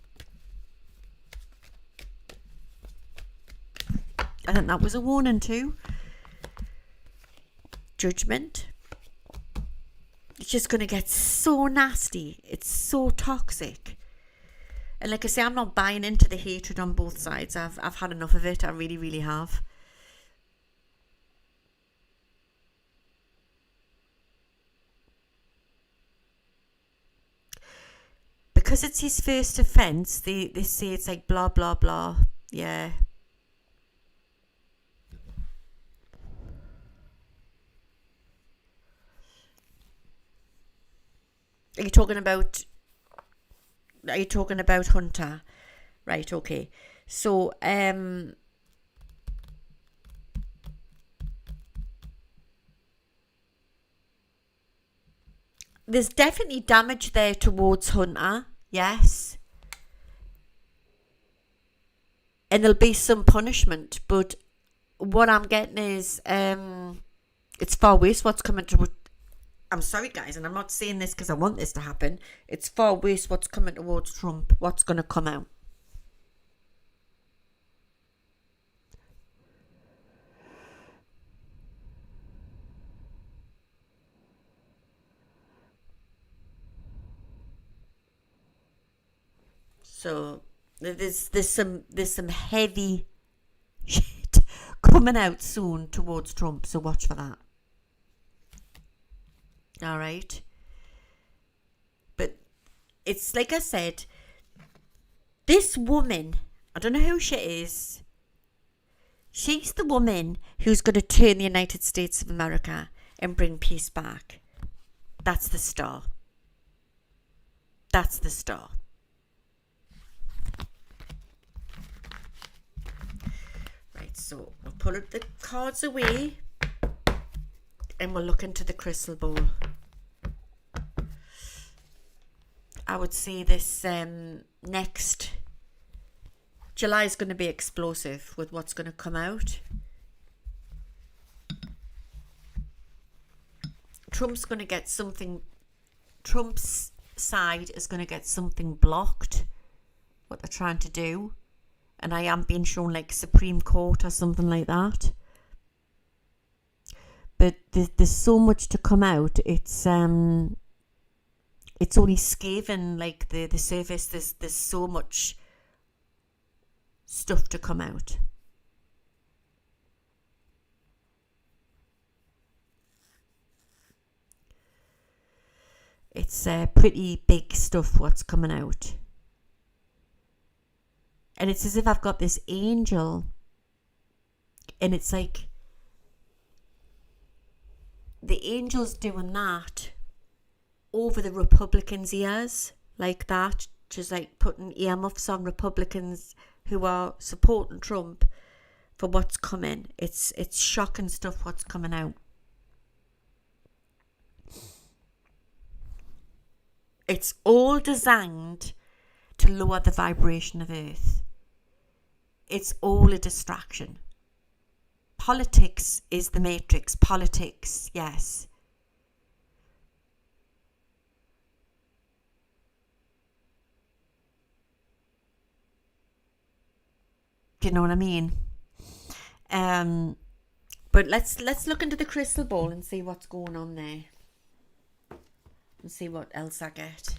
I think that was a warning too. Judgment. It's just going to get so nasty. It's so toxic. And like I say, I'm not buying into the hatred on both sides. I've had enough of it. I really, really have. Because it's his first offence, they say it's like blah, blah, blah. Yeah. Are you talking about Hunter? Right, okay. So, there's definitely damage there towards Hunter, yes. And there'll be some punishment, but what I'm getting is it's far worse what's coming to. I'm sorry, guys, and I'm not saying this because I want this to happen. It's far worse what's coming towards Trump, what's going to come out. So there's some heavy shit coming out soon towards Trump, so watch for that. All right. But it's like I said, this woman, I don't know who she is. She's the woman who's going to turn the United States of America and bring peace back. That's the star. That's the star. Right, so we'll pull up the cards away and we'll look into the crystal ball. I would say this next July is going to be explosive with what's going to come out. Trump's going to get something. Trump's side is going to get something blocked, what they're trying to do. And I am being shown like Supreme Court or something like that. But there's so much to come out. It's only scathing like the surface. There's so much stuff to come out. It's pretty big stuff what's coming out. And it's as if I've got this angel, and it's like the angel's doing that over the Republicans' ears, like that, just like putting earmuffs on Republicans who are supporting Trump for what's coming. It's shocking stuff what's coming out. It's all designed to lower the vibration of Earth. It's all a distraction. Politics is the matrix. Politics, yes. Do you know what I mean? But let's look into the crystal ball and see what's going on there. And see what else I get.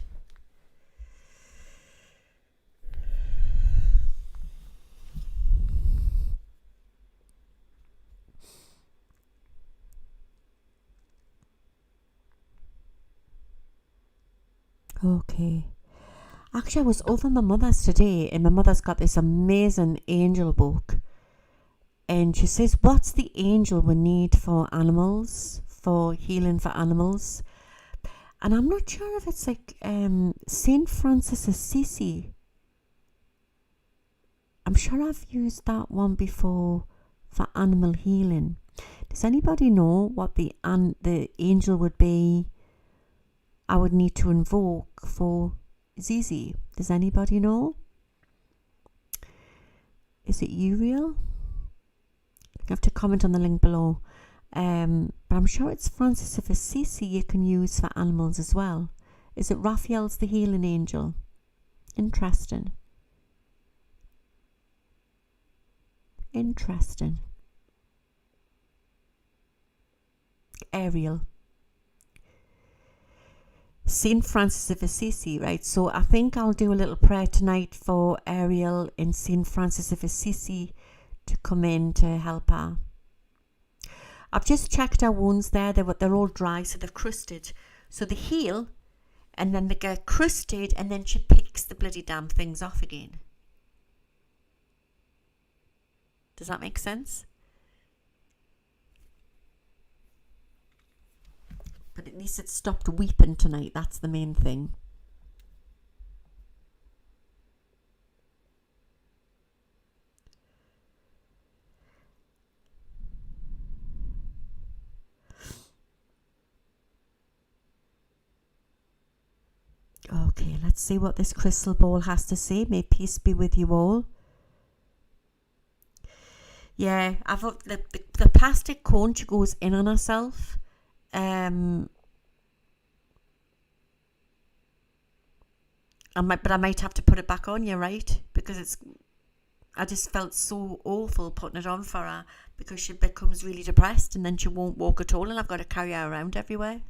Okay. Actually, I was over my mother's today, and my mother's got this amazing angel book. And she says, what's the angel we need for animals, for healing for animals? And I'm not sure if it's like St. Francis of Assisi. I'm sure I've used that one before for animal healing. Does anybody know what the angel would be I would need to invoke for Zizi? Does anybody know? Is it Uriel? You have to comment on the link below. But I'm sure it's Francis of Assisi you can use for animals as well. Is it Raphael's the healing angel? Interesting. Interesting. Ariel. Saint Francis of Assisi, right? So I think I'll do a little prayer tonight for Ariel and Saint Francis of Assisi to come in to help her. I've just checked her wounds there. They're all dry, so they've crusted. So they heal, and then they get crusted, and then she picks the bloody damn things off again. Does that make sense? But at least it stopped weeping tonight. That's the main thing. Okay, let's see what this crystal ball has to say. May peace be with you all. Yeah, the plastic cone, she goes in on herself. But I might have to put it back on. You're right, because I just felt so awful putting it on for her, because she becomes really depressed and then she won't walk at all, and I've got to carry her around everywhere.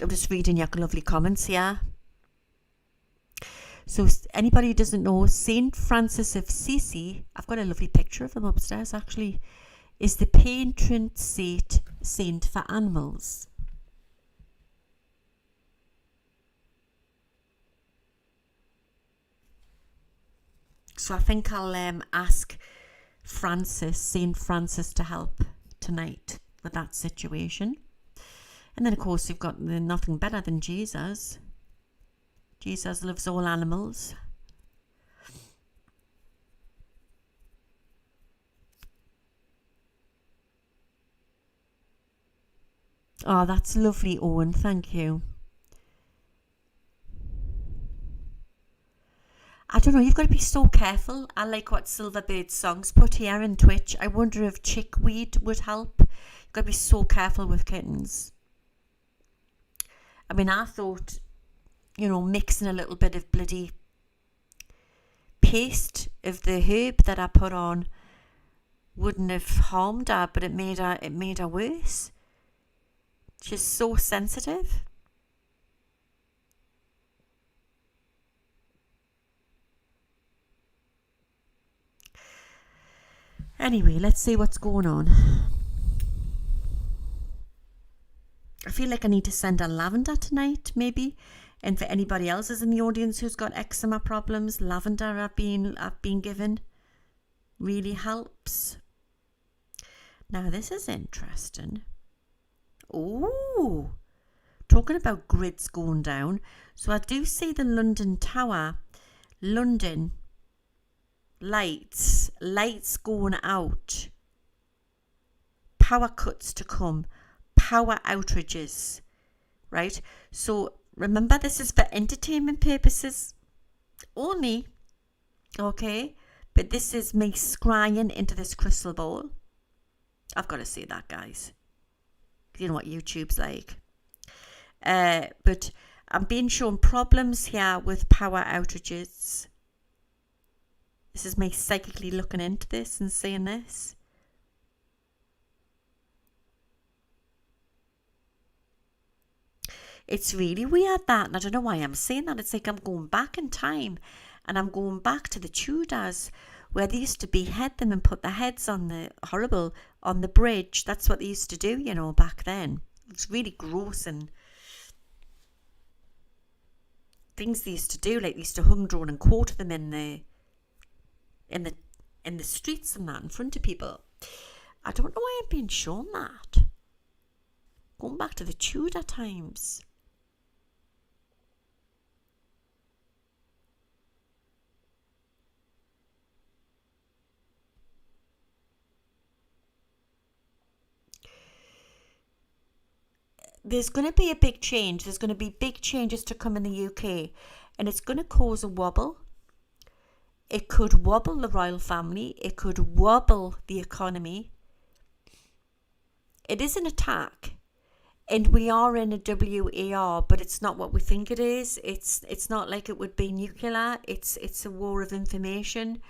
I'm just reading your lovely comments here. So anybody who doesn't know, Saint Francis of Assisi, I've got a lovely picture of him upstairs actually, is the patron saint for animals. So I think I'll ask Saint Francis to help tonight with that situation. And then, of course, you've got nothing better than Jesus. Jesus loves all animals. Oh, that's lovely, Owen. Thank you. I don't know, you've got to be so careful. I like what Silverbird Songs put here in Twitch. I wonder if chickweed would help. You've got to be so careful with kittens. I mean, I thought, mixing a little bit of bloody paste of the herb that I put on wouldn't have harmed her, but it made her worse. She's so sensitive. Anyway, let's see what's going on. I feel like I need to send a lavender tonight, maybe. And for anybody else in the audience who's got eczema problems, lavender I've been given really helps. Now this is interesting. Oh, talking about grids going down. So I do see the London Tower, London lights going out, power cuts to come, power outages, right? So remember, this is for entertainment purposes only, okay? But this is me scrying into this crystal ball. I've got to say that, guys. You know what YouTube's like. But I'm being shown problems here with power outages. This is me psychically looking into this and seeing this. It's really weird that, and I don't know why I'm saying that. It's like I'm going back in time, and I'm going back to the Tudors, where they used to behead them and put their heads on the bridge. That's what they used to do, back then. It's really gross, and things they used to do, like they used to hung, drawn, and quarter them in the streets and that in front of people. I don't know why I'm being shown that. Going back to the Tudor times. There's going to be a big change. There's going to be big changes to come in the UK, and it's going to cause a wobble. It could wobble the royal family. It could wobble the economy. It is an attack, and we are in a WAR, but it's not what we think it is. It's not like it would be nuclear. It's a war of information,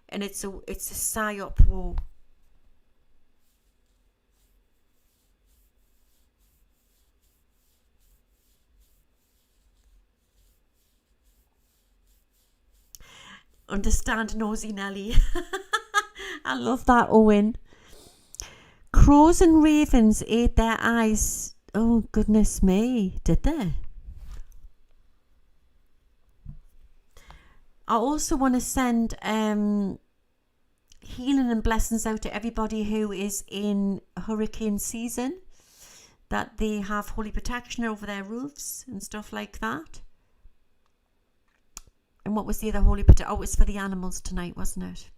and it's a psyop war. Understand, nosy Nelly. I love that, Owen. Crows and ravens ate their eyes. Oh, goodness me. Did they? I also want to send healing and blessings out to everybody who is in hurricane season, that they have holy protection over their roofs and stuff like that. And what was the other holy protection? Oh, it was for the animals tonight, wasn't it?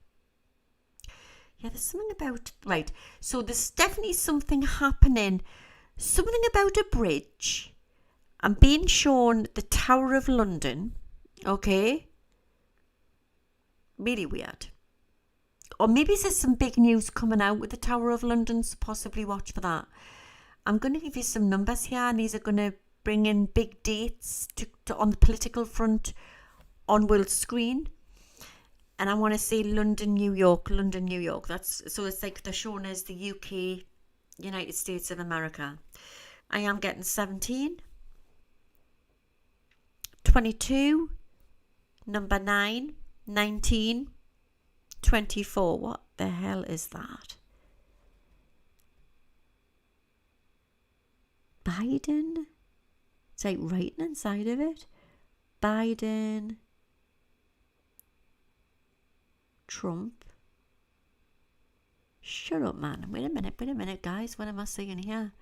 Yeah, there's something about... Right, so there's definitely something happening. Something about a bridge. I'm being shown the Tower of London. Okay? Really weird. Or maybe there's some big news coming out with the Tower of London, so possibly watch for that. I'm going to give you some numbers here, and these are going to bring in big dates to on the political front on world screen. And I want to say London, New York, London, New York. So it's like they're shown as the UK, United States of America. I am getting 17, 22, number 9, 19, 24. What the hell is that? Biden? It's like writing inside of it. Biden, Trump. Shut up, man. Wait a minute, guys. What am I saying here?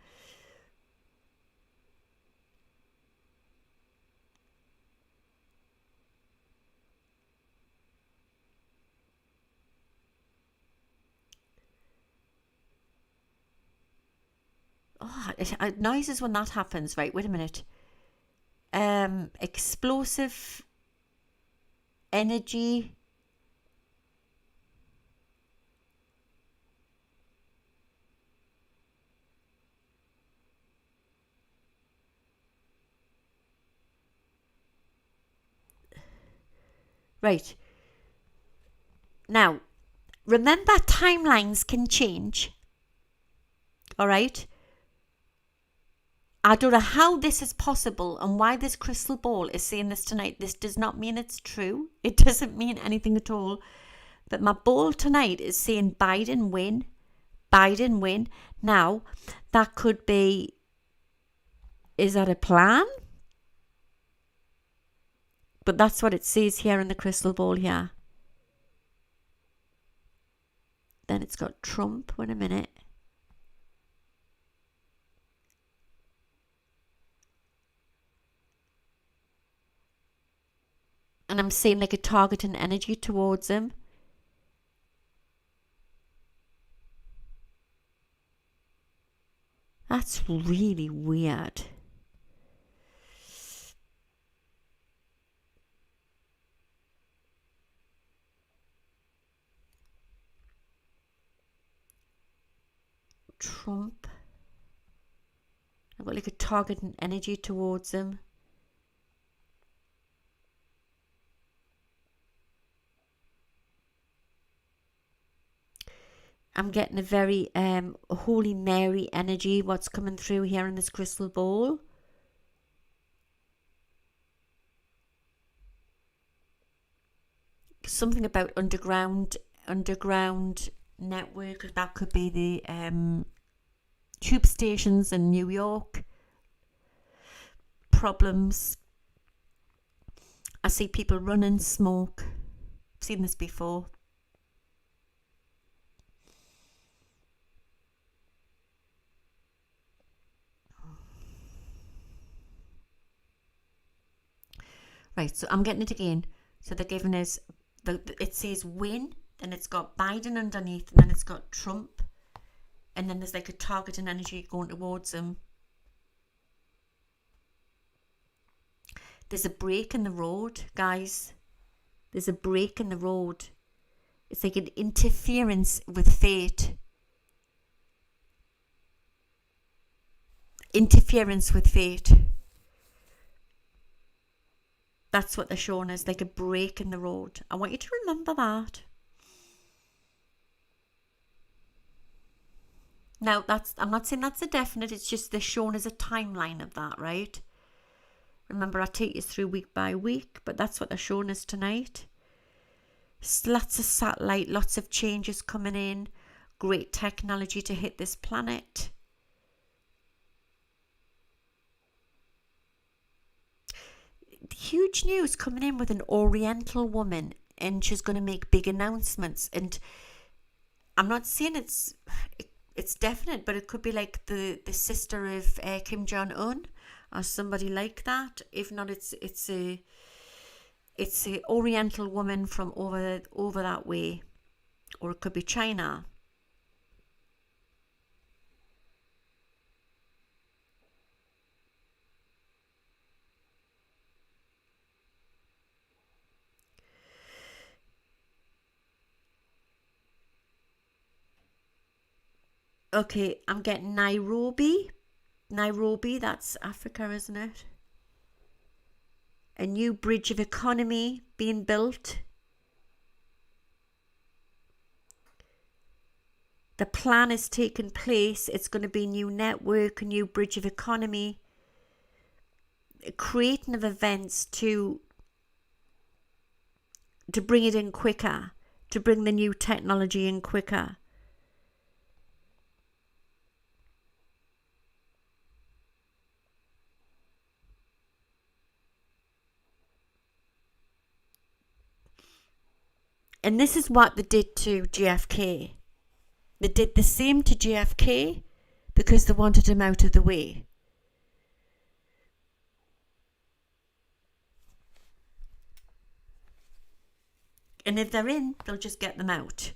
Oh, it noises when that happens. Right, wait a minute. Explosive energy. Right. Now, remember, timelines can change. All right? I don't know how this is possible and why this crystal ball is saying this tonight. This does not mean it's true. It doesn't mean anything at all. But my ball tonight is saying Biden win. Biden win. Now, that could be... Is that a plan? But that's what it says here in the crystal ball here. Then it's got Trump. Wait a minute. And I'm seeing like a targeting energy towards him. That's really weird. Trump. I've got like a targeting energy towards him. I'm getting a very Holy Mary energy, what's coming through here in this crystal ball. Something about underground network. That could be the tube stations in New York. Problems. I see people running smoke. I've seen this before. Right, so I'm getting it again. So they're giving us, it says win, then it's got Biden underneath, and then it's got Trump, and then there's like a target and energy going towards him. There's a break in the road, guys. There's a break in the road. It's like an interference with fate. Interference with fate. That's what they're showing us, like a break in the road. I want you to remember that. Now, I'm not saying that's a definite, it's just they're showing us a timeline of that, right? Remember, I take you through week by week, but that's what they're showing us tonight. Lots of satellite, lots of changes coming in, great technology to hit this planet. Huge news coming in with an Oriental woman, and she's going to make big announcements. And I'm not saying it's definite, but it could be like the sister of Kim Jong-un or somebody like that. If not, it's a Oriental woman from over that way, or it could be China. Okay, I'm getting Nairobi. Nairobi, that's Africa, isn't it? A new bridge of economy being built. The plan is taking place. It's going to be a new network, a new bridge of economy, creating of events to bring it in quicker, to bring the new technology in quicker. And this is what they did to JFK. They did the same to JFK because they wanted him out of the way. And if they're in, they'll just get them out.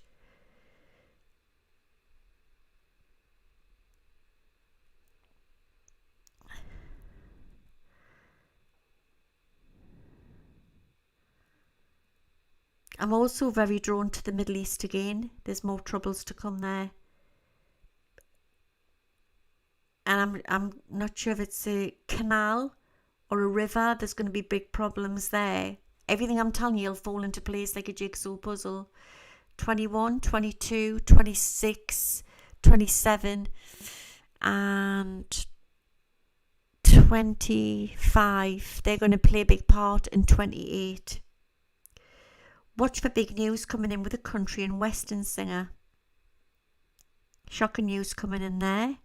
I'm also very drawn to the Middle East again. There's more troubles to come there. And I'm not sure if it's a canal or a river. There's going to be big problems there. Everything I'm telling you will fall into place like a jigsaw puzzle. 21, 22, 26, 27 and 25. They're going to play a big part in 28. Watch for big news coming in with a country and western singer. Shocking news coming in there.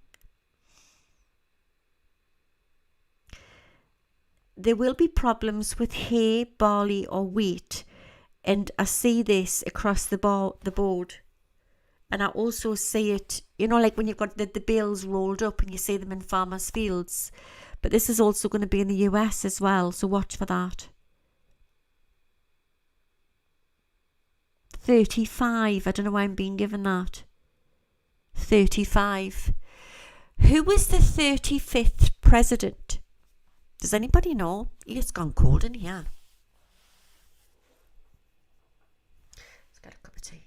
There will be problems with hay, barley or wheat. And I see this across the board. And I also see it, like when you've got the bales rolled up and you see them in farmers' fields. But this is also going to be in the US as well, so watch for that. 35, I don't know why I'm being given that. 35. Who was the 35th president? Does anybody know? It's gone cold in here. Let's get a cup of tea.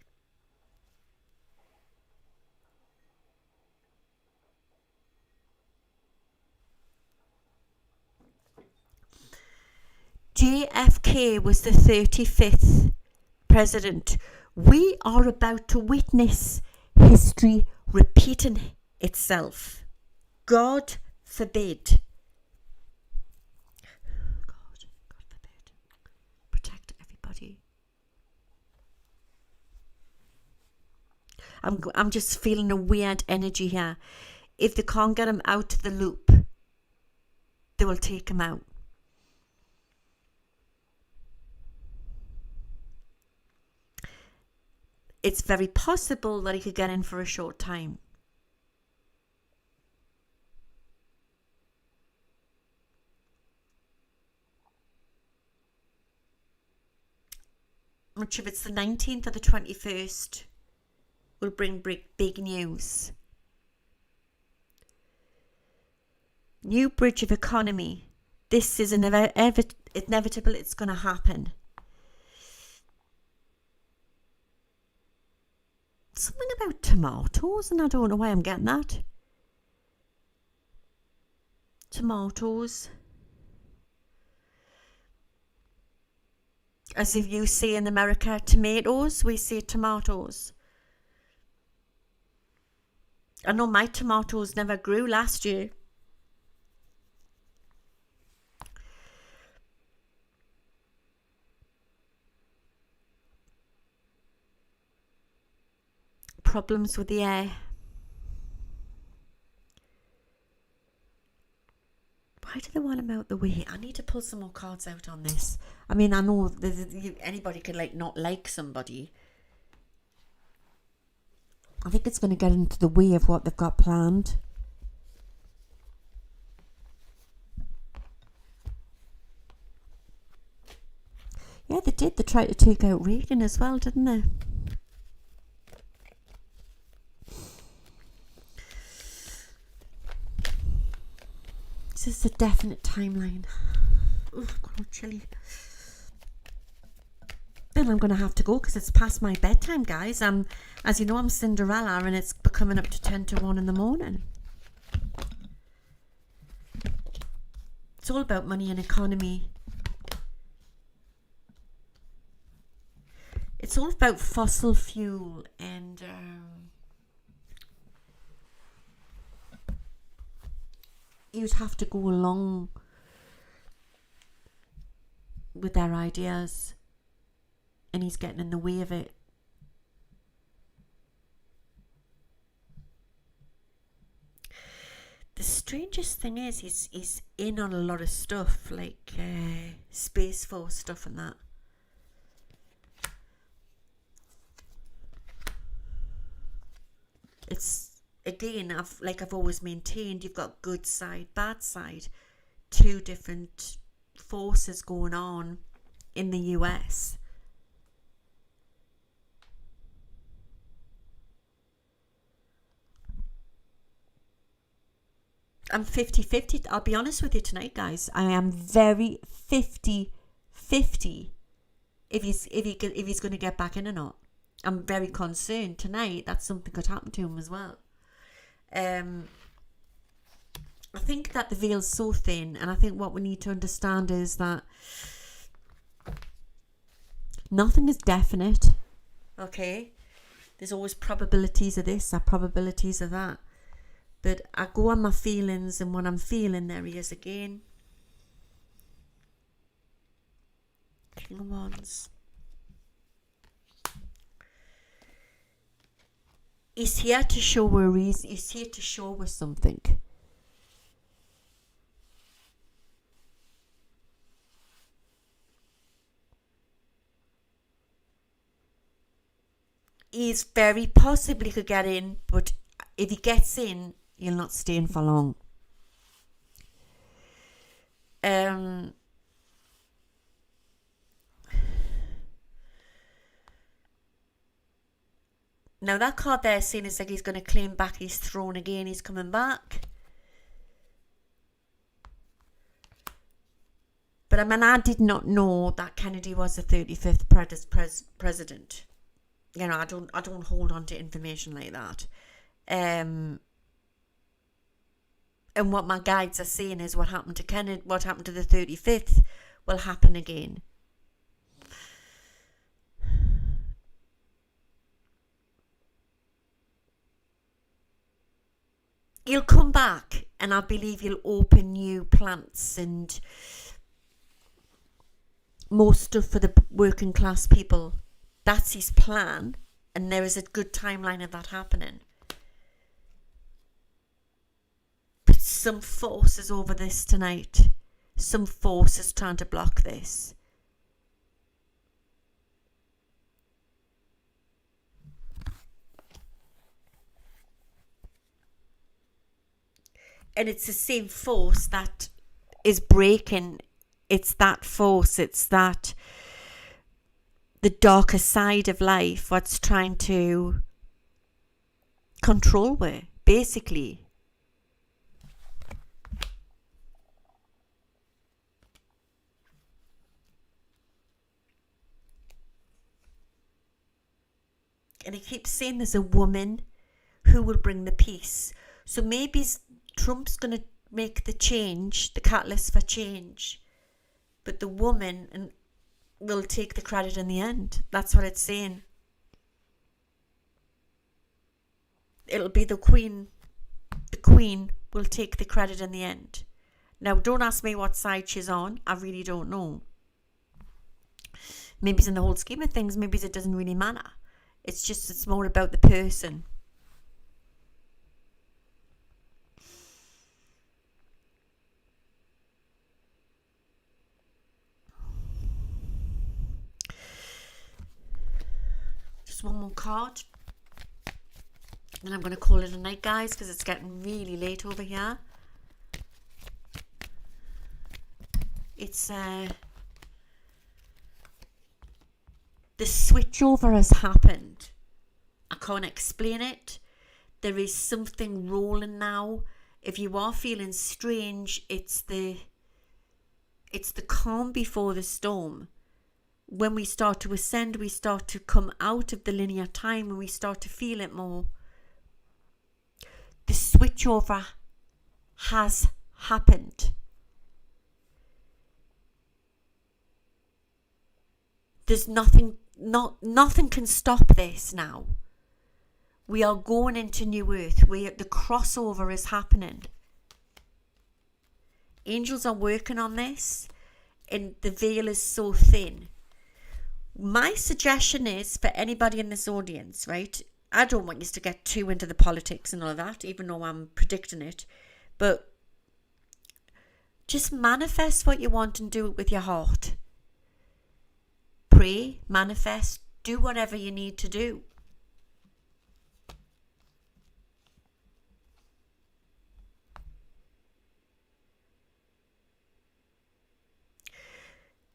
JFK was the 35th president. We are about to witness history repeating itself. God forbid. God forbid. Protect everybody. I'm just feeling a weird energy here. If they can't get him out of the loop, they will take him out. It's very possible that he could get in for a short time. not sure if it's the 19th or the 21st, will bring big news. New bridge of economy. This is inevitable. It's going to happen. Something about tomatoes, and I don't know why I'm getting that. Tomatoes. As if you say in America tomatoes, we say tomatoes. I know my tomatoes never grew last year. Problems with the air. Why do they want him out the way? I need to pull some more cards out on this. I mean, I know anybody can not like somebody. I think it's going to get into the way of what they've got planned. Yeah, they did. They tried to take out Reagan as well, didn't they? This is a definite timeline. Oh, God, chilly. Then I'm going to have to go because it's past my bedtime, guys. As you know, I'm Cinderella and it's coming up to 10 to 1 in the morning. It's all about money and economy. It's all about fossil fuel and you'd have to go along with their ideas, and he's getting in the way of it. The strangest thing is he's in on a lot of stuff, like Space Force stuff and that. It's again, I've always maintained, you've got good side, bad side, two different forces going on in the US. I'm 50-50. I'll be honest with you tonight, guys. I am very 50-50 if he's going to get back in or not. I'm very concerned tonight that something could happen to him as well. I think that the veil's so thin, and I think what we need to understand is that nothing is definite. Okay, there's always probabilities of this or probabilities of that, but I go on my feelings, and when I'm feeling, there he is again. King of Wands. He's here to show where he's here to show us something. He's very possibly could get in, but if he gets in, he'll not stay in for long. Now that card there saying it's like he's going to claim back his throne again. He's coming back. But I mean, I did not know that Kennedy was the 35th president. You know, I don't hold on to information like that. And what my guides are saying is what happened to Kennedy, what happened to the 35th will happen again. He'll come back, and I believe he'll open new plants and more stuff for the working class people. That's his plan, and there is a good timeline of that happening. But some force is over this tonight. Some force is trying to block this. And it's the same force that is breaking. It's that force. It's that the darker side of life, what's trying to control her, basically. And he keeps saying there's a woman who will bring the peace. So maybe Trump's going to make the change, the catalyst for change. But the woman will take the credit in the end. That's what it's saying. It'll be the queen. The queen will take the credit in the end. Now, don't ask me what side she's on. I really don't know. Maybe it's in the whole scheme of things. Maybe it doesn't really matter. It's more about the person. Just one more card. Then I'm going to call it a night, guys, because it's getting really late over here. It's the switchover has happened. I can't explain it. There is something rolling now. If you are feeling strange, it's the calm before the storm. When we start to ascend, we start to come out of the linear time and we start to feel it more. The switchover has happened. There's nothing can stop this now. We are going into new earth. The crossover is happening. Angels are working on this, and the veil is so thin. My suggestion is for anybody in this audience, right? I don't want you to get too into the politics and all of that, even though I'm predicting it. But just manifest what you want and do it with your heart. Pray, manifest, do whatever you need to do.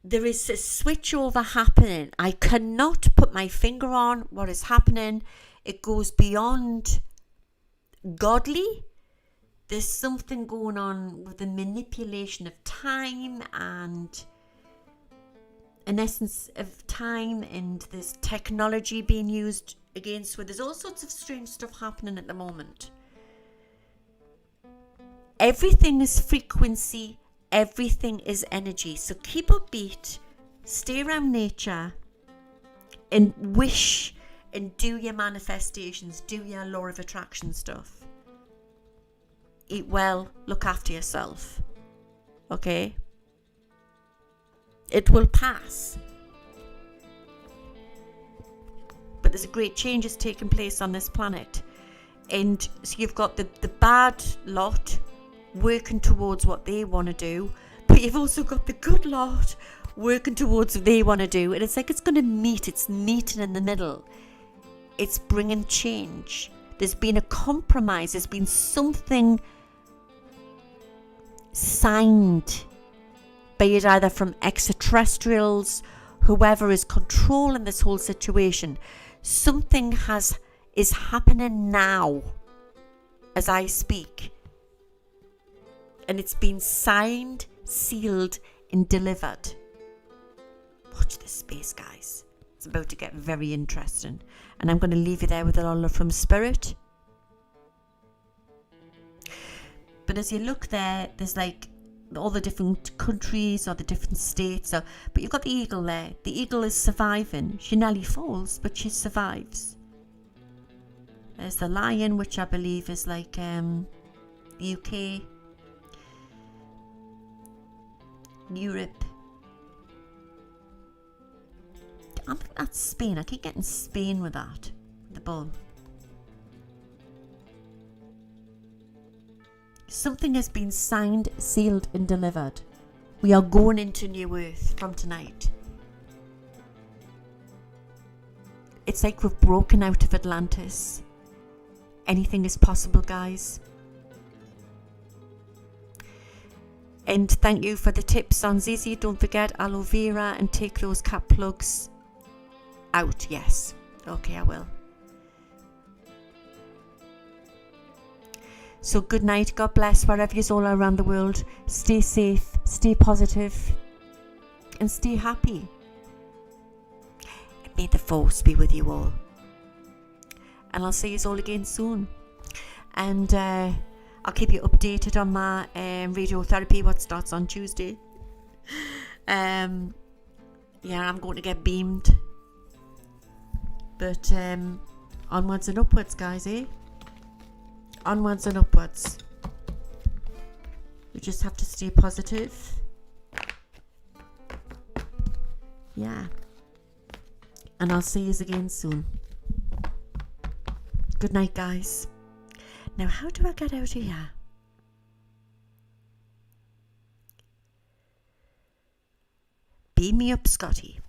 There is a switchover happening. I cannot put my finger on what is happening. It goes beyond godly. There's something going on with the manipulation of time and an essence of time, and there's technology being used against where there's all sorts of strange stuff happening at the moment. Everything is frequency. Everything is energy. So keep upbeat, stay around nature, and wish and do your manifestations, do your law of attraction stuff. Eat well, look after yourself. Okay? It will pass. But there's a great changes taking place on this planet. And so you've got the bad lot working towards what they want to do, but you've also got the good lot working towards what they want to do, and it's like it's going to meet. It's meeting in the middle. It's bringing change. There's been a compromise. There's been something signed, be it either from extraterrestrials, whoever is controlling this whole situation. Something is happening now as I speak. And it's been signed, sealed, and delivered. Watch this space, guys. It's about to get very interesting. And I'm going to leave you there with a lot of love from Spirit. But as you look there, there's like all the different countries or the different states. But you've got the eagle there. The eagle is surviving. She nearly falls, but she survives. There's the lion, which I believe is like the UK. Europe. I think that's Spain. I keep getting Spain with that. The bull. Something has been signed, sealed, and delivered. We are going into new earth from tonight. It's like we've broken out of Atlantis. Anything is possible, guys. And thank you for the tips on Zizi. Don't forget aloe vera and take those cat plugs. out, yes. Okay, I will. So good night, God bless wherever you're all around the world. Stay safe, stay positive, and stay happy. And may the force be with you all. And I'll see you all again soon. And I'll keep you updated on my radiotherapy, what starts on Tuesday. Yeah, I'm going to get beamed. But onwards and upwards, guys, eh? Onwards and upwards. You just have to stay positive. Yeah. And I'll see you again soon. Good night, guys. Now, how do I get out of here? Beam me up, Scotty.